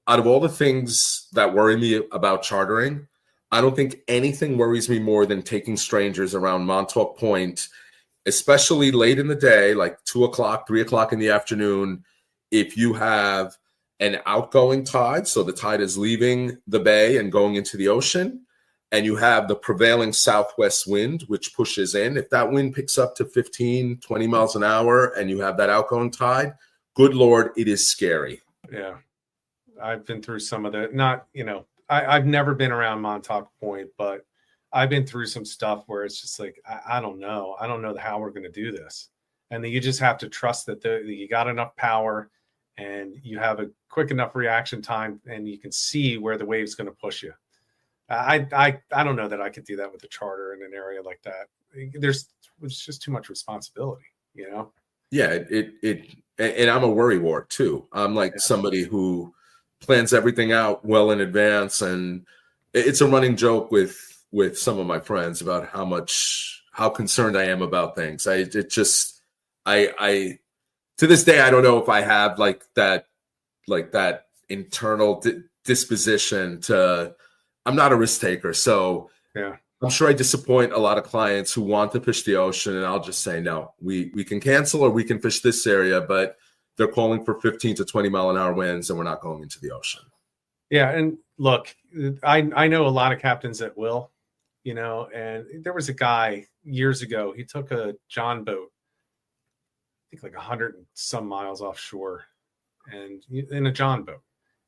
S2: out of all the things that worry me about chartering, I don't think anything worries me more than taking strangers around Montauk Point, especially late in the day, like 2 o'clock, 3 o'clock in the afternoon. If you have an outgoing tide, so the tide is leaving the bay and going into the ocean, and you have the prevailing southwest wind, which pushes in, if that wind picks up to 15, 20 miles an hour and you have that outgoing tide, good Lord, it is scary.
S1: Yeah. I've been through some of the, not, I've never been around Montauk Point, but I've been through some stuff where it's just like, I don't know. I don't know how we're going to do this. And then you just have to trust that you got enough power and you have a quick enough reaction time and you can see where the wave's going to push you. I don't know that I could do that with a charter in an area like that. It's just too much responsibility,
S2: Yeah, and I'm a worrywart too. I'm like somebody who plans everything out well in advance, and it's a running joke with some of my friends about how concerned I am about things. I to this day I don't know if I have like that internal disposition to. I'm not a risk taker, so
S1: yeah.
S2: I'm sure I disappoint a lot of clients who want to fish the ocean, and I'll just say no. We can cancel or we can fish this area, but they're calling for 15 to 20 mile an hour winds, and we're not going into the ocean.
S1: Yeah, and look, I know a lot of captains that will, and there was a guy years ago. He took a John boat, I think like 100 and some miles offshore, and in a John boat,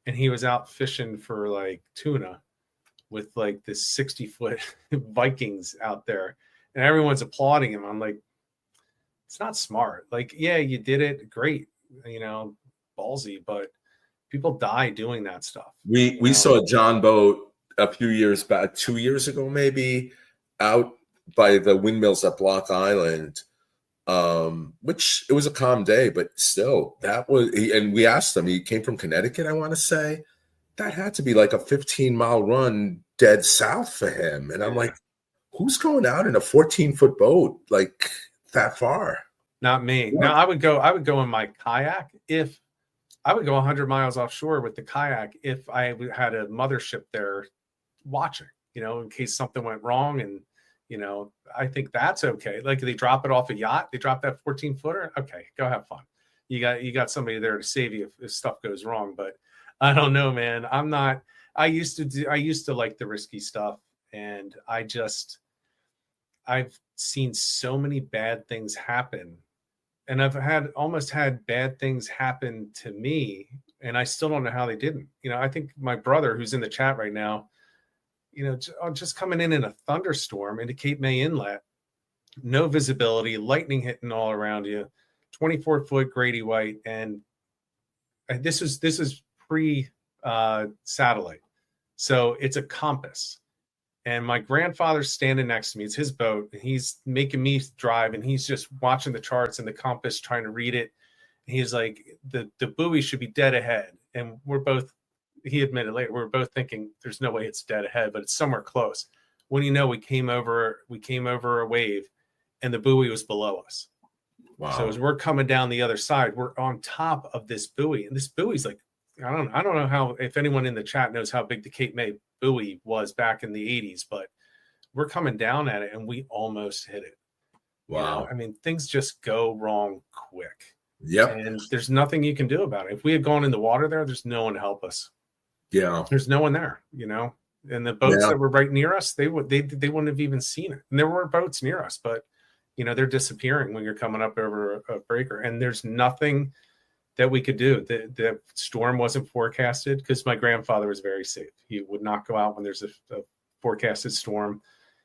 S1: and he was out fishing for like tuna with like this 60-foot Vikings out there, and everyone's applauding him. I'm like, it's not smart. Like, yeah, you did it, great, ballsy, but people die doing that stuff.
S2: We saw a John boat a few years back, 2 years ago maybe, out by the windmills at Block Island, which it was a calm day, but still, and we asked him, he came from Connecticut, I want to say. That had to be like a 15-mile run dead south for him. And I'm like, who's going out in a 14-foot boat like that far?
S1: Not me. Yeah. Now I would go in my kayak if I would go 100 miles offshore with the kayak if I had a mothership there watching, in case something went wrong. And, I think that's okay. Like they drop it off a yacht, they drop that 14-footer. Okay, go have fun. You got somebody there to save you if stuff goes wrong. But I don't know, man. I used to like the risky stuff. And I've seen so many bad things happen. And I've almost had bad things happen to me. And I still don't know how they didn't. I think my brother, who's in the chat right now, just coming in a thunderstorm into Cape May Inlet, no visibility, lightning hitting all around you, 24-foot Grady White. And this is pre-satellite. So it's a compass. And my grandfather's standing next to me. It's his boat. And he's making me drive. And he's just watching the charts and the compass, trying to read it. And he's like, the buoy should be dead ahead. And he admitted later, we're both thinking there's no way it's dead ahead, but it's somewhere close. When we came over a wave and the buoy was below us. Wow. So as we're coming down the other side, we're on top of this buoy. And this buoy's like, I don't know how, if anyone in the chat knows how big the Cape May buoy was back in the 80s, but we're coming down at it and we almost hit it.
S2: Wow.
S1: Things just go wrong quick.
S2: Yep.
S1: And there's nothing you can do about it. If we had gone in the water there's no one to help us.
S2: Yeah.
S1: There's no one there, and the boats that were right near us, they wouldn't have even seen it. And there were boats near us, but they're disappearing when you're coming up over a breaker, and there's nothing that we could do. The storm wasn't forecasted because my grandfather was very safe. He would not go out when there's a forecasted storm.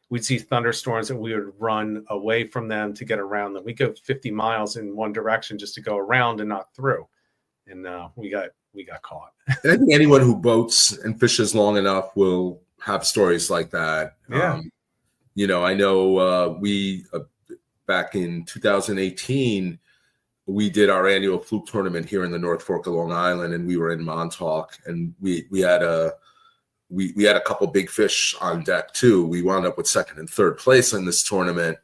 S1: We'd see thunderstorms and we would run away from them to get around them. We go 50 miles in one direction just to go around and not through. And we got caught.
S2: And I think anyone who boats and fishes long enough will have stories like that.
S1: Yeah.
S2: I know we back in 2018, we did our annual Fluke tournament here in the North Fork of Long Island, and we were in Montauk, and we had a couple big fish on deck too. We wound up with second and third place in this tournament,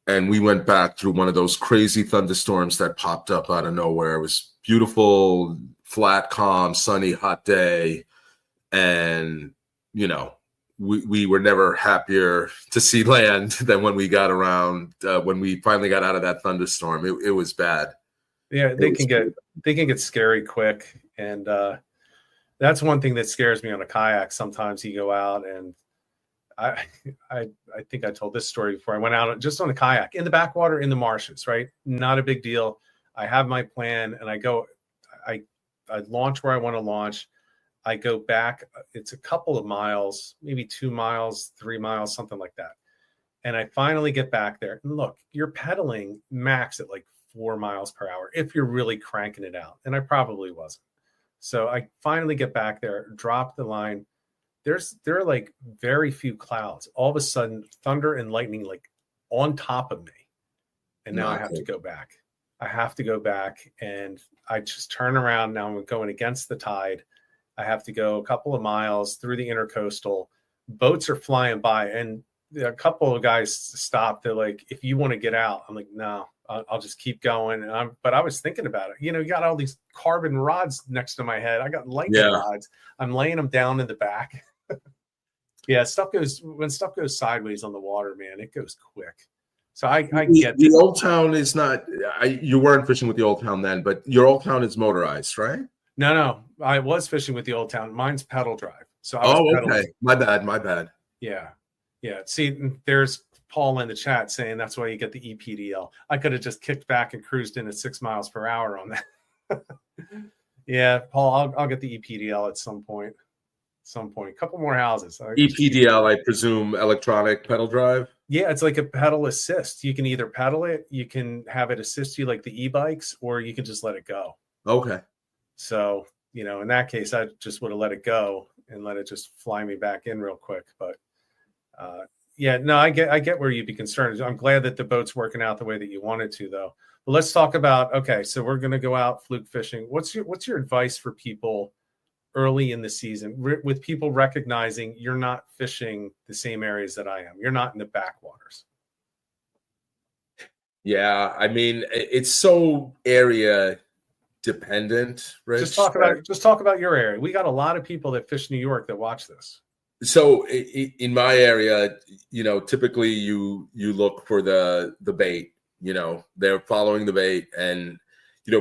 S2: and we went back through one of those crazy thunderstorms that popped up out of nowhere. It was beautiful, flat, calm, sunny, hot day, and we were never happier to see land than when we got around when we finally got out of that thunderstorm. It was bad.
S1: Yeah, they can get scary quick, and that's one thing that scares me on a kayak. Sometimes you go out, and I think I told this story before. I went out just on a kayak in the backwater in the marshes, right? Not a big deal. I have my plan, and I launch where I want to launch. I go back. It's a couple of miles, maybe 2 miles, 3 miles, something like that. And I finally get back there. And look, you're pedaling max at like 4 miles per hour if you're really cranking it out. And I probably wasn't. So I finally get back there, drop the line. There are like very few clouds. All of a sudden, thunder and lightning like on top of me. And now I have to go back. I have to go back, and I just turn around. Now I'm going against the tide. I have to go a couple of miles through the intercoastal. Boats are flying by, and a couple of guys stopped. They're like, if you want to get out. I'm like, no, I'll just keep going. But I was thinking about it. You got all these carbon rods next to my head. I got lightning rods. I'm laying them down in the back. Yeah, when stuff goes sideways on the water, man, it goes quick. So I get
S2: the Old Town is not. You weren't fishing with the Old Town then, but your Old Town is motorized, right?
S1: No. I was fishing with the Old Town. Mine's pedal drive. So I was pedaling.
S2: Okay. My bad.
S1: Yeah. See, there's Paul in the chat saying that's why you get the EPDL. I could have just kicked back and cruised in at 6 miles per hour on that. Yeah, Paul, I'll get the EPDL at some point. A couple more houses.
S2: EPDL, I presume, electronic pedal drive.
S1: Yeah, it's like a pedal assist. You can either pedal it, you can have it assist you like the e-bikes, or you can just let it go.
S2: Okay.
S1: So, in that case, I just would have let it go and let it just fly me back in real quick. But I get where you'd be concerned. I'm glad that the boat's working out the way that you wanted to, though. But let's talk about, okay, so we're going to go out fluke fishing. What's your advice for people early in the season, with people recognizing you're not fishing the same areas that I am? You're not in the backwaters.
S2: Yeah, I mean, it's so area dependent, Rich.
S1: Just talk about your area. We got a lot of people that fish New York that watch this.
S2: So in my area, typically you look for the bait. They're following the bait, and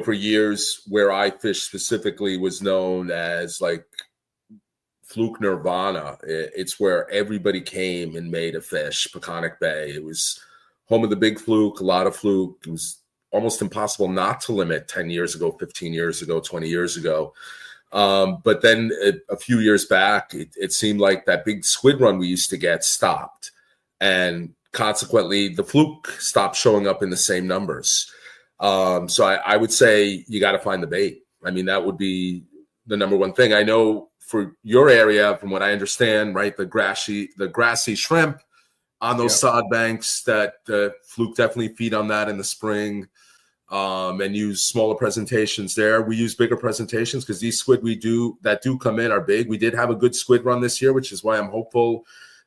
S2: for years where I fished specifically was known as like Fluke Nirvana. It's where everybody came and made a fish. Peconic Bay. It was home of the big fluke, a lot of fluke. It was almost impossible not to limit 10 years ago, 15 years ago, 20 years ago. But then a few years back, it seemed like that big squid run we used to get stopped. And consequently, the fluke stopped showing up in the same numbers. So I would say you got to find the bait. I mean, that would be the number one thing. I know for your area, from what I understand, right, the grassy shrimp on those sod banks, that fluke definitely feed on that in the spring, and use smaller presentations there. We use bigger presentations because these squid that do come in are big. We did have a good squid run this year, which is why I'm hopeful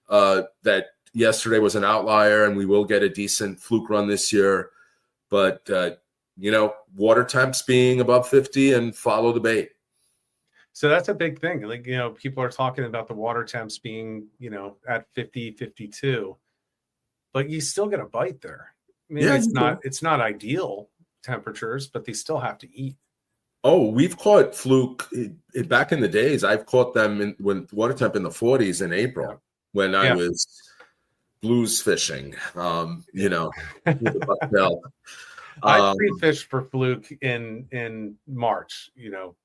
S2: that yesterday was an outlier and we will get a decent fluke run this year. But, water temps being above 50 and follow the bait.
S1: So that's a big thing. Like, people are talking about the water temps being, at 50, 52, but you still get a bite there. I mean, it's not ideal temperatures, but they still have to eat.
S2: Oh, we've caught fluke back in the days. I've caught them when water temp in the 40s in April when I was blues fishing, with the bucktail.
S1: I pre-fished for fluke in March,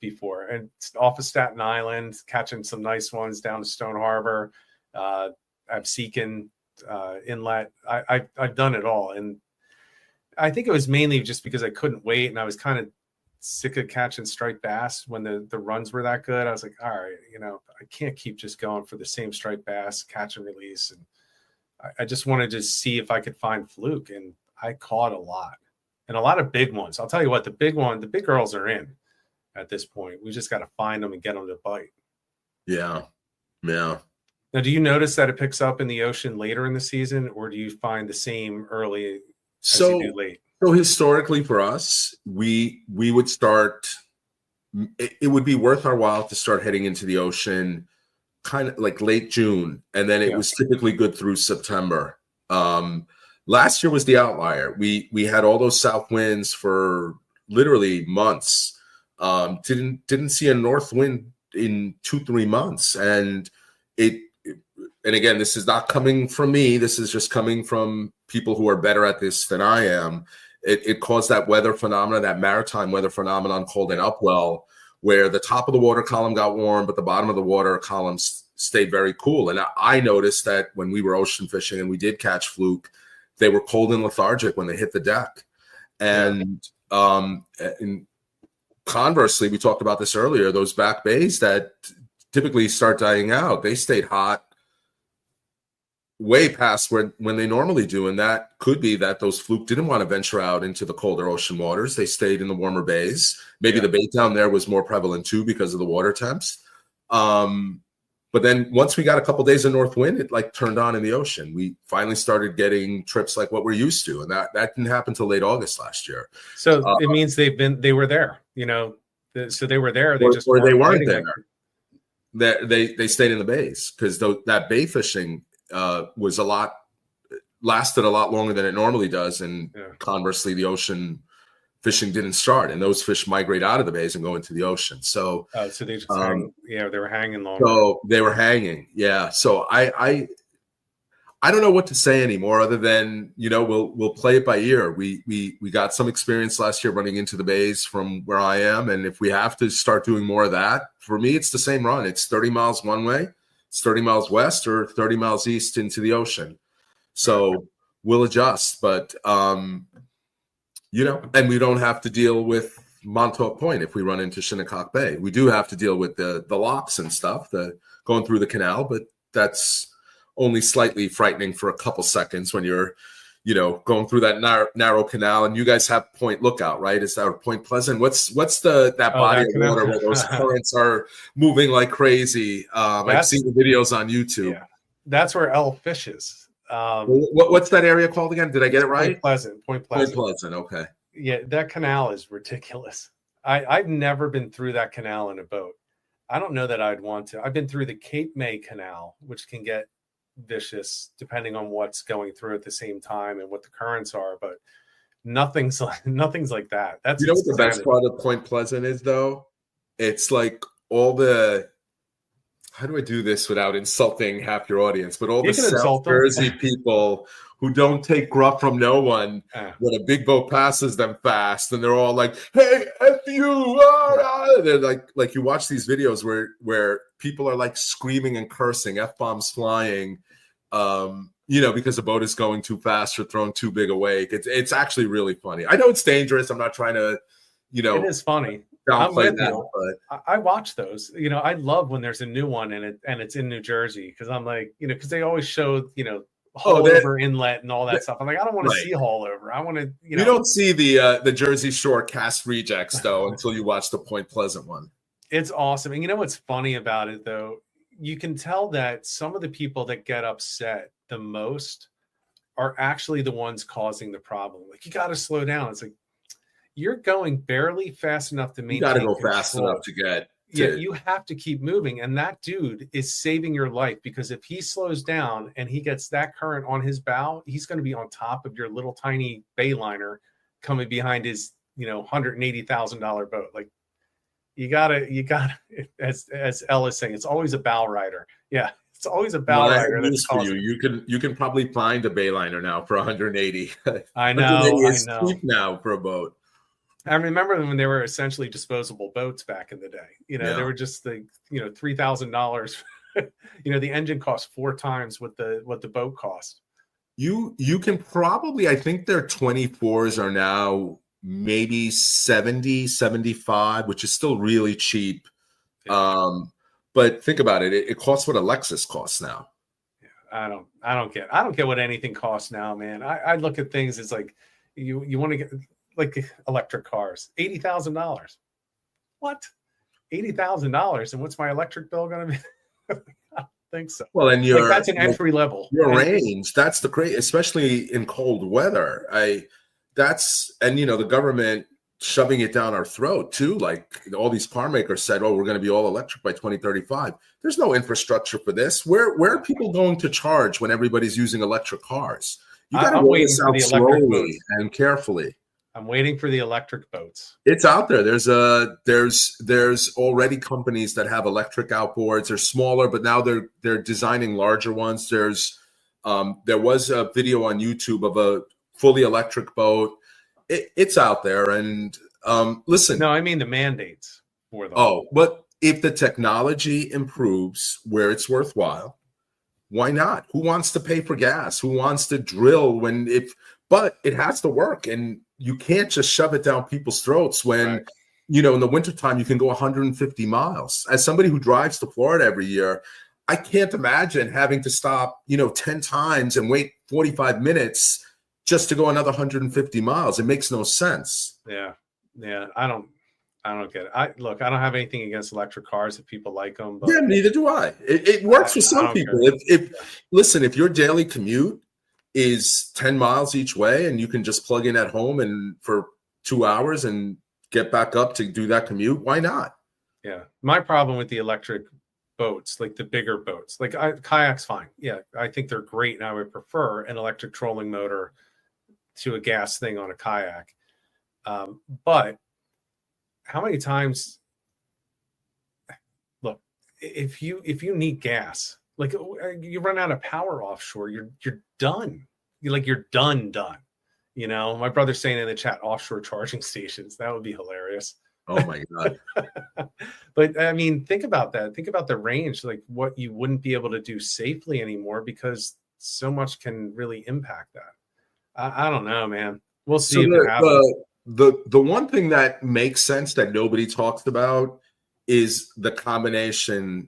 S1: before, and off of Staten Island, catching some nice ones down to Stone Harbor, Absecon Inlet. I've done it all, and I think it was mainly just because I couldn't wait, and I was kind of sick of catching striped bass when the runs were that good. I was like, all right, I can't keep just going for the same striped bass, catch and release, and I just wanted to see if I could find fluke, and I caught a lot. And a lot of big ones. I'll tell you what, the big girls are in at this point. We just got to find them and get them to bite.
S2: Yeah. Now,
S1: do you notice that it picks up in the ocean later in the season, or do you find the same early as you do late?
S2: So historically for us, we would start, it would be worth our while to start heading into the ocean kind of like late June, and then it was typically good through September. Last year was the outlier. We had all those south winds for literally months. Didn't see a north wind in 2-3 months, and again, this is not coming from me. This is just coming from people who are better at this than I am. It caused that weather phenomenon, that maritime weather phenomenon called an upwell, where the top of the water column got warm, but the bottom of the water columns stayed very cool. And I noticed that when we were ocean fishing and we did catch fluke, they were cold and lethargic when they hit the deck. And conversely, we talked about this earlier, those back bays that typically start dying out, they stayed hot way past when they normally do. And that could be that those fluke didn't want to venture out into the colder ocean waters. They stayed in the warmer bays. Maybe the bait down there was more prevalent too because of the water temps. But then once we got a couple of days of north wind, it like turned on in the ocean. We finally started getting trips like what we're used to. And that didn't happen till late August last year.
S1: So it means they were there, so they were there. They
S2: weren't there. They stayed in the bays because that bay fishing lasted a lot longer than it normally does. And conversely, the ocean fishing didn't start, and those fish migrate out of the bays and go into the ocean. So
S1: they just they were hanging longer.
S2: So they were hanging. Yeah. So I don't know what to say anymore other than, we'll play it by ear. We got some experience last year running into the bays from where I am. And if we have to start doing more of that, for me, it's the same run. It's 30 miles one way, it's 30 miles west or 30 miles east into the ocean. So we'll adjust, but, and we don't have to deal with Montauk Point if we run into Shinnecock Bay. We do have to deal with the locks and stuff, going through the canal, but that's only slightly frightening for a couple seconds when you're, going through that narrow canal. And you guys have Point Lookout, right? Is that Point Pleasant? What's that body of water where those currents are moving like crazy? I've seen the videos on YouTube. Yeah.
S1: That's where Elle fishes.
S2: What's that area called again? Did I get it right?
S1: Point Pleasant.
S2: Okay.
S1: Yeah, that canal is ridiculous. I've never been through that canal in a boat. I don't know that I'd want to. I've been through the Cape May Canal, which can get vicious depending on what's going through at the same time and what the currents are, but nothing's like that. That's
S2: what the best part of Point Pleasant is, though? It's like all the, how do I do this without insulting half your audience? But all the South Jersey people who don't take gruff from no one when a big boat passes them fast, and they're all like, "Hey, F you!" They're like you watch these videos where people are like screaming and cursing, F-bombs flying, because the boat is going too fast or throwing too big a wake. It's actually really funny. I know it's dangerous. I'm not trying to,
S1: It is funny. I watch those. I love when there's a new one and it's in New Jersey, because I'm like, because they always show, Haulover Inlet and all that stuff. I'm like, I don't want to see Haulover. I want to,
S2: You don't see the Jersey Shore cast rejects though until you watch the Point Pleasant one.
S1: It's awesome. And what's funny about it though? You can tell that some of the people that get upset the most are actually the ones causing the problem. Like, you got to slow down. It's like, you're going barely fast enough to maintain. You got to go fast enough
S2: to get.
S1: Yeah, you have to keep moving. And that dude is saving your life, because if he slows down and he gets that current on his bow, he's going to be on top of your little tiny bayliner coming behind his, $180,000 boat. Like, you gotta, as Ellis saying, it's always a bow rider. Yeah, it's always a bow rider.
S2: That's for you. You can probably find a bayliner now for 180.
S1: I know. 180
S2: is cheap now for a boat.
S1: I remember when they were essentially disposable boats back in the day. They were just $3,000. The engine cost 4 times what the boat cost.
S2: You can probably, I think their 24s are now maybe 70, 75, which is still really cheap. Yeah. But think about it. It costs what a Lexus costs now.
S1: Yeah, I don't get what anything costs now, man. I look at things as like, you want to get like electric cars, $80,000. What? $80,000, and what's my electric bill going to be? I don't think so.
S2: Well, and
S1: that's an entry level.
S2: Your range, that's the great, especially in cold weather. The government shoving it down our throat too. Like all these car makers said, oh, we're going to be all electric by 2035. There's no infrastructure for this. Where are people going to charge when everybody's using electric cars? You got to roll this out slowly and carefully.
S1: I'm waiting for the electric boats.
S2: It's out there. There's already companies that have electric outboards. They're smaller, but now they're designing larger ones. There was a video on YouTube of a fully electric boat. It's out there. And listen.
S1: No, I mean the mandates for them.
S2: Oh, but if the technology improves where it's worthwhile, why not? Who wants to pay for gas? Who wants to drill but it has to work. And you can't just shove it down people's throats when,
S1: right.
S2: In the wintertime, you can go 150 miles. As somebody who drives to Florida every year, I can't imagine having to stop, 10 times and wait 45 minutes just to go another 150 miles. It makes no sense.
S1: Yeah. I don't get it. I don't have anything against electric cars if people like them. But
S2: yeah, neither do I. It works for some people. Listen, if your daily commute is 10 miles each way and you can just plug in at home and for 2 hours and get back up to do that commute, why not?
S1: Yeah. My problem with the electric boats, like the bigger boats, like kayak's fine. Yeah. I think they're great. And I would prefer an electric trolling motor to a gas thing on a kayak. But how many times, look, if you need gas, like you run out of power offshore, you're done. You're done. My brother's saying in the chat, offshore charging stations. That would be hilarious.
S2: Oh my God.
S1: But I mean, think about that. Think about the range, like what you wouldn't be able to do safely anymore because so much can really impact that. I don't know, man. We'll see if it happens.
S2: The one thing that makes sense that nobody talks about is the combination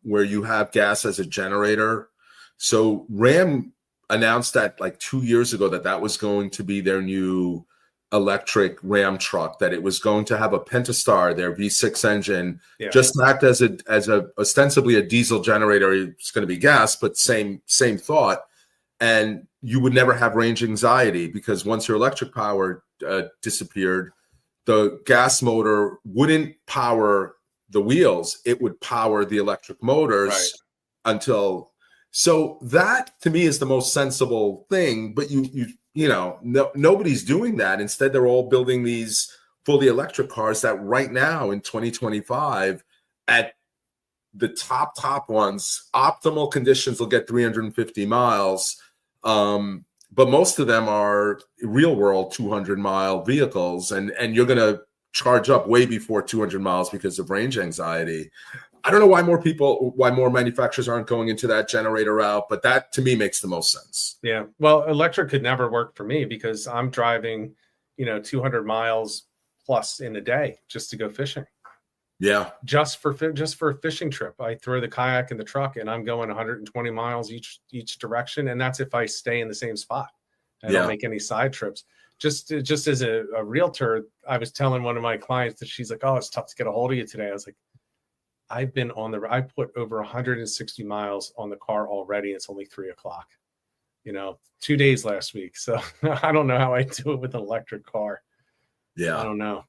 S2: where you have gas as a generator. So Ram announced that like 2 years ago that was going to be their new electric Ram truck, that it was going to have a Pentastar, their V6 engine, just to act as a ostensibly a diesel generator. It's going to be gas, but same thought. And you would never have range anxiety because once your electric power disappeared, the gas motor wouldn't power the wheels. It would power the electric motors until. So that to me is the most sensible thing. But nobody's doing that. Instead, they're all building these fully electric cars that right now in 2025 at the top ones, optimal conditions will get 350 miles. But most of them are real world 200-mile vehicles, and you're going to charge up way before 200 miles because of range anxiety. I don't know why more manufacturers aren't going into that generator route, but that to me makes the most sense.
S1: Yeah. Well, electric could never work for me because I'm driving, 200 miles plus in a day just to go fishing.
S2: Yeah.
S1: Just for a fishing trip. I throw the kayak in the truck and I'm going 120 miles each direction. And that's if I stay in the same spot. I don't make any side trips. Just as a realtor, I was telling one of my clients that she's like, oh, it's tough to get a hold of you today. I was like, I put over 160 miles on the car already. It's only 3:00, 2 days last week. So I don't know how I do it with an electric car.
S2: Yeah.
S1: I don't know.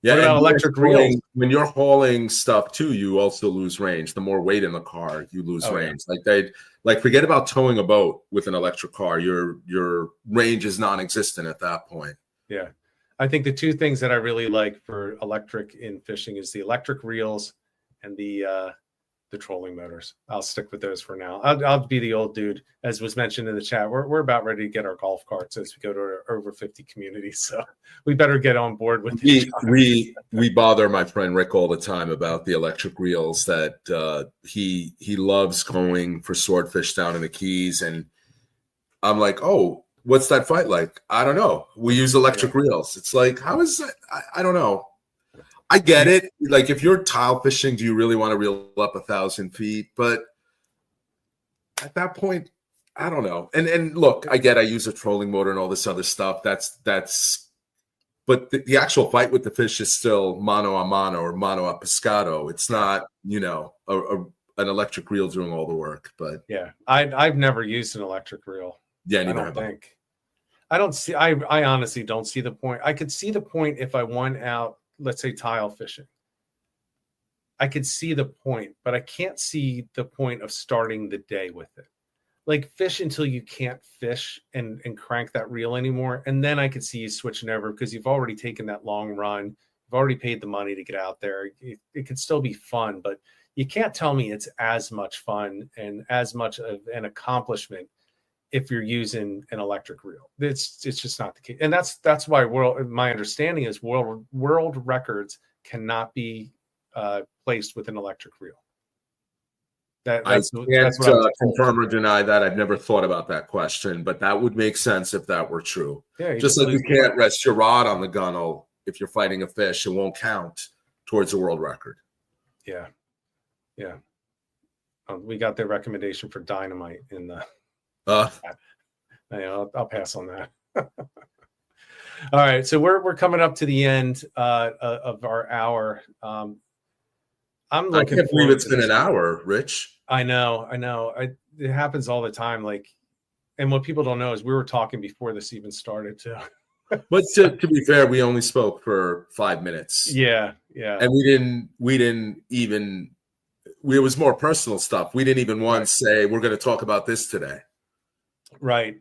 S2: Yeah.
S1: What about electric reels?
S2: When you're hauling stuff too, you also lose range. The more weight in the car, you lose range. Yeah. Forget about towing a boat with an electric car. Your range is non-existent at that point.
S1: Yeah. I think the two things that I really like for electric in fishing is the electric reels and the trolling motors. I'll stick with those for now. I'll be the old dude, as was mentioned in the chat. We're about ready to get our golf carts as we go to our over 50 community. So we better get on board with it.
S2: We bother my friend Rick all the time about the electric reels that he loves going for swordfish down in the Keys, and I'm like, oh, what's that fight like? I don't know. We use electric reels. It's like, how is that? I don't know. I get it. Like if you're tile fishing, do you really want to reel up 1,000 feet? But at that point, I don't know. And look, I use a trolling motor and all this other stuff. But the actual fight with the fish is still mano a mano or mano a pescado. It's not, an electric reel doing all the work. But
S1: yeah, I've never used an electric reel.
S2: Yeah,
S1: I don't think. I honestly don't see the point. I could see the point if I went out, let's say tile fishing. I could see the point, but I can't see the point of starting the day with it. Like fish until you can't fish and crank that reel anymore. And then I could see you switching over because you've already taken that long run. You've already paid the money to get out there. It could still be fun, but you can't tell me it's as much fun and as much of an accomplishment if you're using an electric reel. It's just not the case. And that's why my understanding is world records cannot be placed with an electric reel.
S2: I can't confirm or deny that. I've never thought about that question, but that would make sense if that were true. Yeah, just like you can't rest your rod on the gunnel if you're fighting a fish, it won't count towards a world record.
S1: Yeah. We got their recommendation for dynamite in the. I'll pass on that. All right, so we're coming up to the end of our hour.
S2: I can't believe it's been an hour, Rich.
S1: I know. It happens all the time. Like, and what people don't know is we were talking before this even started too.
S2: But to be fair, we only spoke for 5 minutes.
S1: Yeah.
S2: And we didn't even. It was more personal stuff. We didn't even once say we're going to talk about this today.
S1: Right.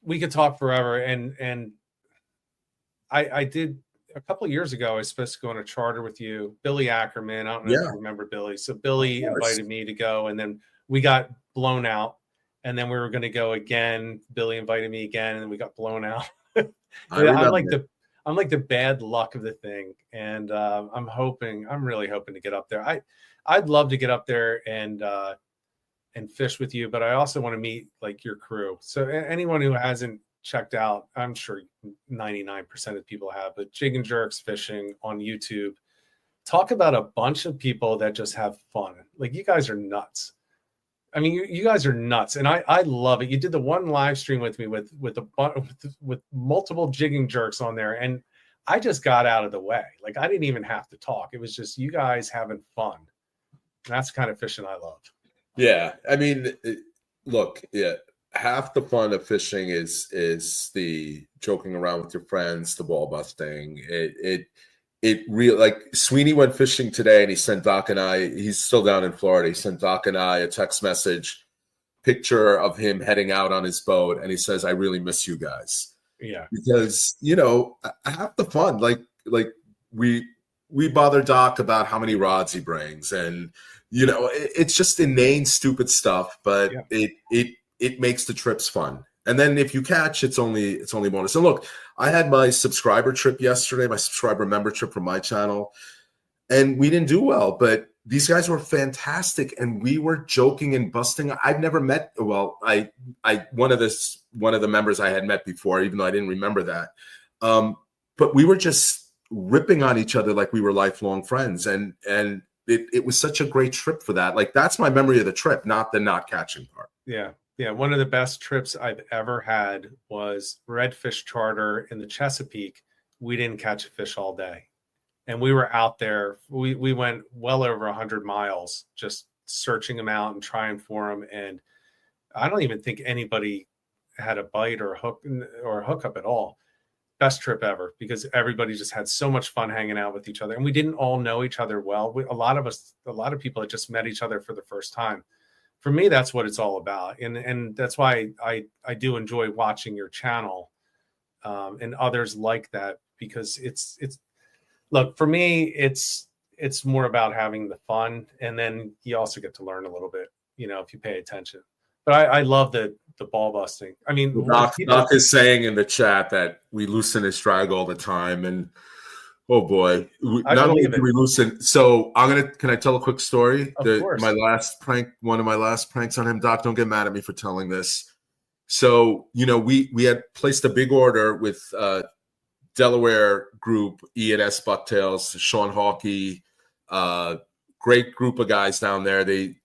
S1: We could talk forever, and I did. A couple of years ago, I was supposed to go on a charter with you, Billy Ackerman. I don't know if you remember Billy. So Billy invited me to go, and then we got blown out. And then we were going to go again. Billy invited me again, and then we got blown out. I'm like the bad luck of the thing, and I'm really hoping to get up there. I'd love to get up there and fish with you, but I also want to meet like your crew. So anyone who hasn't checked out, I'm sure 99% of people have, but Jig and Jerks Fishing on YouTube. Talk about a bunch of people that just have fun. Like, you guys are nuts. I mean, you guys are nuts, and I love it. You did the one live stream with me with multiple jigging jerks on there, and I just got out of the way. Like, I didn't even have to talk. It was just you guys having fun. And that's the kind of fishing I love.
S2: Yeah, I mean, look, half the fun of fishing is the joking around with your friends, the ball busting. It really, like, Sweeney went fishing today, and he sent Doc and I. He's still down in Florida. He sent Doc and I a text message, picture of him heading out on his boat, and he says, "I really miss you guys."
S1: Yeah,
S2: because half the fun, like we bother Doc about how many rods he brings, and it's just inane, stupid stuff, but it makes the trips fun. And then if you catch, it's only bonus. And look, I had my subscriber trip yesterday, my subscriber member trip from my channel, and we didn't do well, but these guys were fantastic, and we were joking and busting. I'd never met, one of the members I had met before, even though I didn't remember that. But we were just ripping on each other like we were lifelong friends, and it was such a great trip for that. Like, that's my memory of the trip, not the not catching part.
S1: Yeah, one of the best trips I've ever had was redfish charter in the Chesapeake. We didn't catch a fish all day, and we were out there. We went well over 100 miles just searching them out and trying for them. And I don't even think anybody had a bite or a hookup at all. Best trip ever, because everybody just had so much fun hanging out with each other, and we didn't all know each other well. A lot of people had just met each other for the first time. For me, that's what it's all about. And that's why I do enjoy watching your channel and others like that, because it's look, for me, it's more about having the fun. And then you also get to learn a little bit, if you pay attention. But I love the ball busting. I mean,
S2: Doc is saying in the chat that we loosen his drag all the time. And oh boy, not only do we loosen. So can I tell a quick story?
S1: Of course.
S2: One of my last pranks on him, Doc, don't get mad at me for telling this. So, we had placed a big order with Delaware group, E&S Bucktails, Sean Halkias, great group of guys down there. They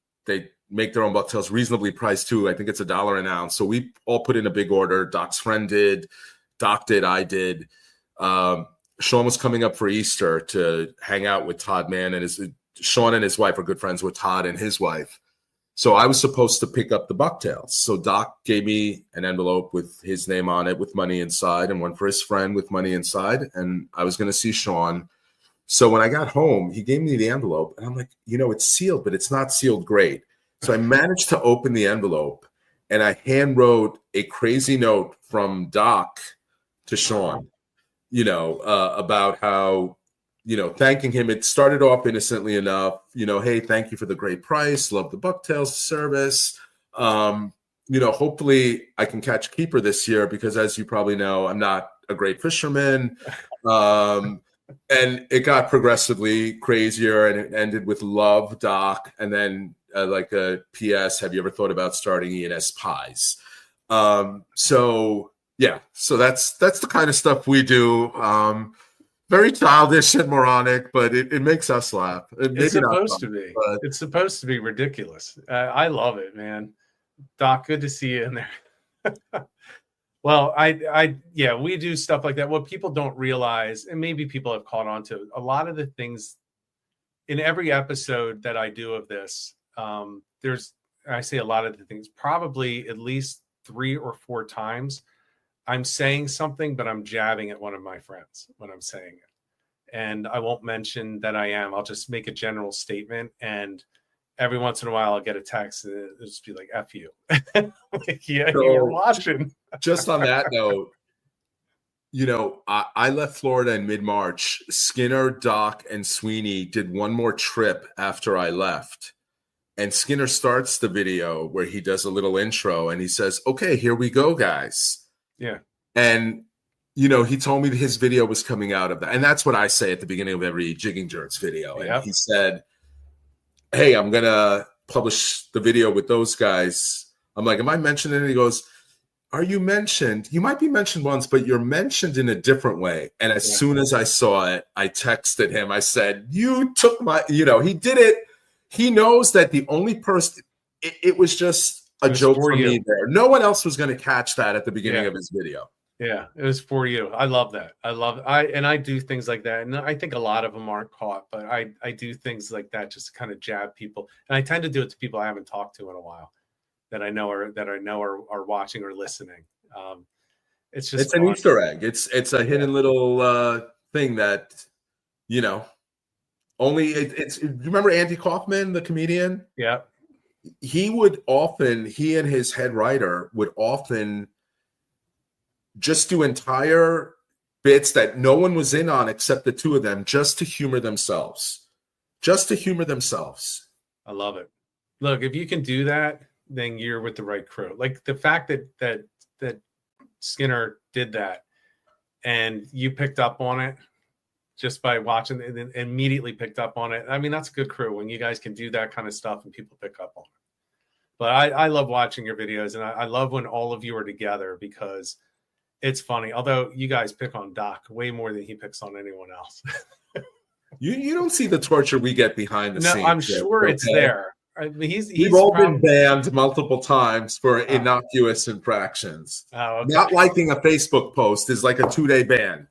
S2: make their own bucktails, reasonably priced too. I think it's $1 an ounce. So we all put in a big order. Doc's friend did, Doc did, I did. Sean was coming up for Easter to hang out with Todd Mann, and Sean and his wife are good friends with Todd and his wife. So I was supposed to pick up the bucktails. So Doc gave me an envelope with his name on it with money inside, and one for his friend with money inside. And I was going to see Sean. So when I got home, he gave me the envelope, and I'm like, it's sealed, but it's not sealed great. So I managed to open the envelope, and I hand wrote a crazy note from Doc to Sean, about how, thanking him. It started off innocently enough, hey, thank you for the great price. Love the bucktails service. Hopefully I can catch a keeper this year because, as you probably know, I'm not a great fisherman. And it got progressively crazier, and it ended with love, Doc, and then like a PS, have you ever thought about starting E&S Pies? So that's the kind of stuff we do. Very childish and moronic, but it makes us laugh.
S1: It's supposed to be. It's supposed to be ridiculous. I love it, man. Doc, good to see you in there. Well, we do stuff like that. What people don't realize, and maybe people have caught on to, a lot of the things in every episode that I do of this, I say a lot of the things, probably at least 3 or 4 times, I'm saying something, but I'm jabbing at one of my friends when I'm saying it. And I won't mention that I am. I'll just make a general statement. And every once in a while, I'll get a text and it'll just be like, F you. Like, yeah, so, you're watching.
S2: Just on that note, I left Florida in mid-March. Skinner, Doc, and Sweeney did one more trip after I left. And Skinner starts the video where he does a little intro and he says, okay, here we go, guys.
S1: Yeah.
S2: And, he told me that his video was coming out of that. And that's what I say at the beginning of every Jigging Jerks video. And
S1: yep.
S2: He said, hey, I'm going to publish the video with those guys. I'm like, am I mentioned? And he goes, are you mentioned? You might be mentioned once, but you're mentioned in a different way. And as soon as I saw it, I texted him. I said, you took my, he did it. He knows that the only person, it was just a joke for me there. No one else was going to catch that at the beginning of his video.
S1: Yeah, it was for you. I love that. I do things like that. And I think a lot of them aren't caught, but I do things like that just to kind of jab people. And I tend to do it to people I haven't talked to in a while that I know are watching or listening. It's
S2: an Easter egg. It's a hidden little thing that, only it's. You remember Andy Kaufman, the comedian?
S1: Yeah.
S2: He and his head writer would often just do entire bits that no one was in on except the two of them, just to humor themselves.
S1: I love it. Look, if you can do that, then you're with the right crew. Like the fact that Skinner did that and you picked up on it just by watching it and immediately picked up on it. I mean, that's a good crew when you guys can do that kind of stuff and people pick up on it. But I love watching your videos, and I love when all of you are together because it's funny. Although you guys pick on Doc way more than he picks on anyone else.
S2: You don't see the torture we get behind the scenes.
S1: No, I'm sure it's there. I mean,
S2: we've all been banned multiple times for innocuous infractions.
S1: Oh, okay.
S2: Not liking a Facebook post is like a 2-day ban.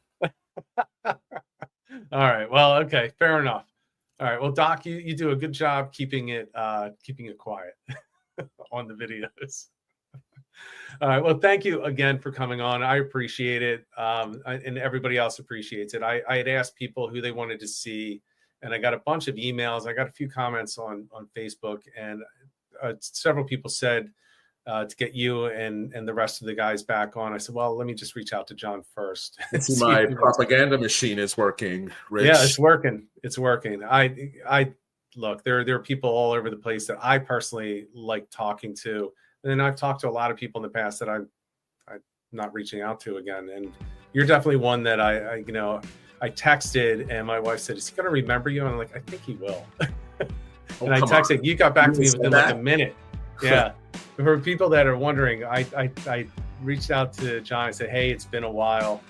S1: All right. Well, okay. Fair enough. All right. Well, Doc, you do a good job keeping it quiet on the videos. All right. Well, thank you again for coming on. I appreciate it. And everybody else appreciates it. I had asked people who they wanted to see, and I got a bunch of emails. I got a few comments on Facebook, and several people said to get you and the rest of the guys back on. I said, well, let me just reach out to John first.
S2: See, my propaganda machine is working, Rich.
S1: Yeah, it's working. It's working. I look, there are people all over the place that I personally like talking to. And then I've talked to a lot of people in the past that I'm not reaching out to again. And you're definitely one that I texted, and my wife said, is he going to remember you? And I'm like, I think he will. And I texted, you got back to me within like a minute. Yeah. For people that are wondering, I reached out to John and said, hey, it's been a while.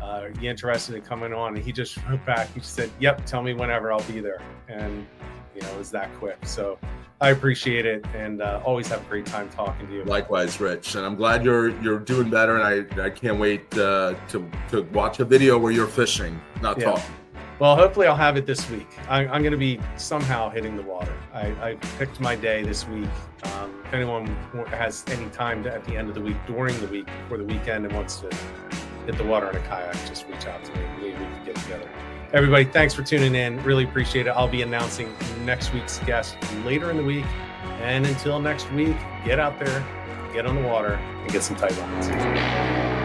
S1: Are you interested in coming on? And he just wrote back. He just said, yep, tell me whenever, I'll be there. And, it was that quick. So I appreciate it, and always have a great time talking to you.
S2: Likewise, Rich. And I'm glad you're doing better, and I can't wait to watch a video where you're fishing, not talking.
S1: Well, hopefully I'll have it this week. I'm going to be somehow hitting the water. I picked my day this week. If anyone has any time at the end of the week, during the week, before the weekend, and wants to hit the water in a kayak, just reach out to me. We can get together. Everybody, thanks for tuning in. Really appreciate it. I'll be announcing next week's guest later in the week. And until next week, get out there, get on the water, and get some tight lines.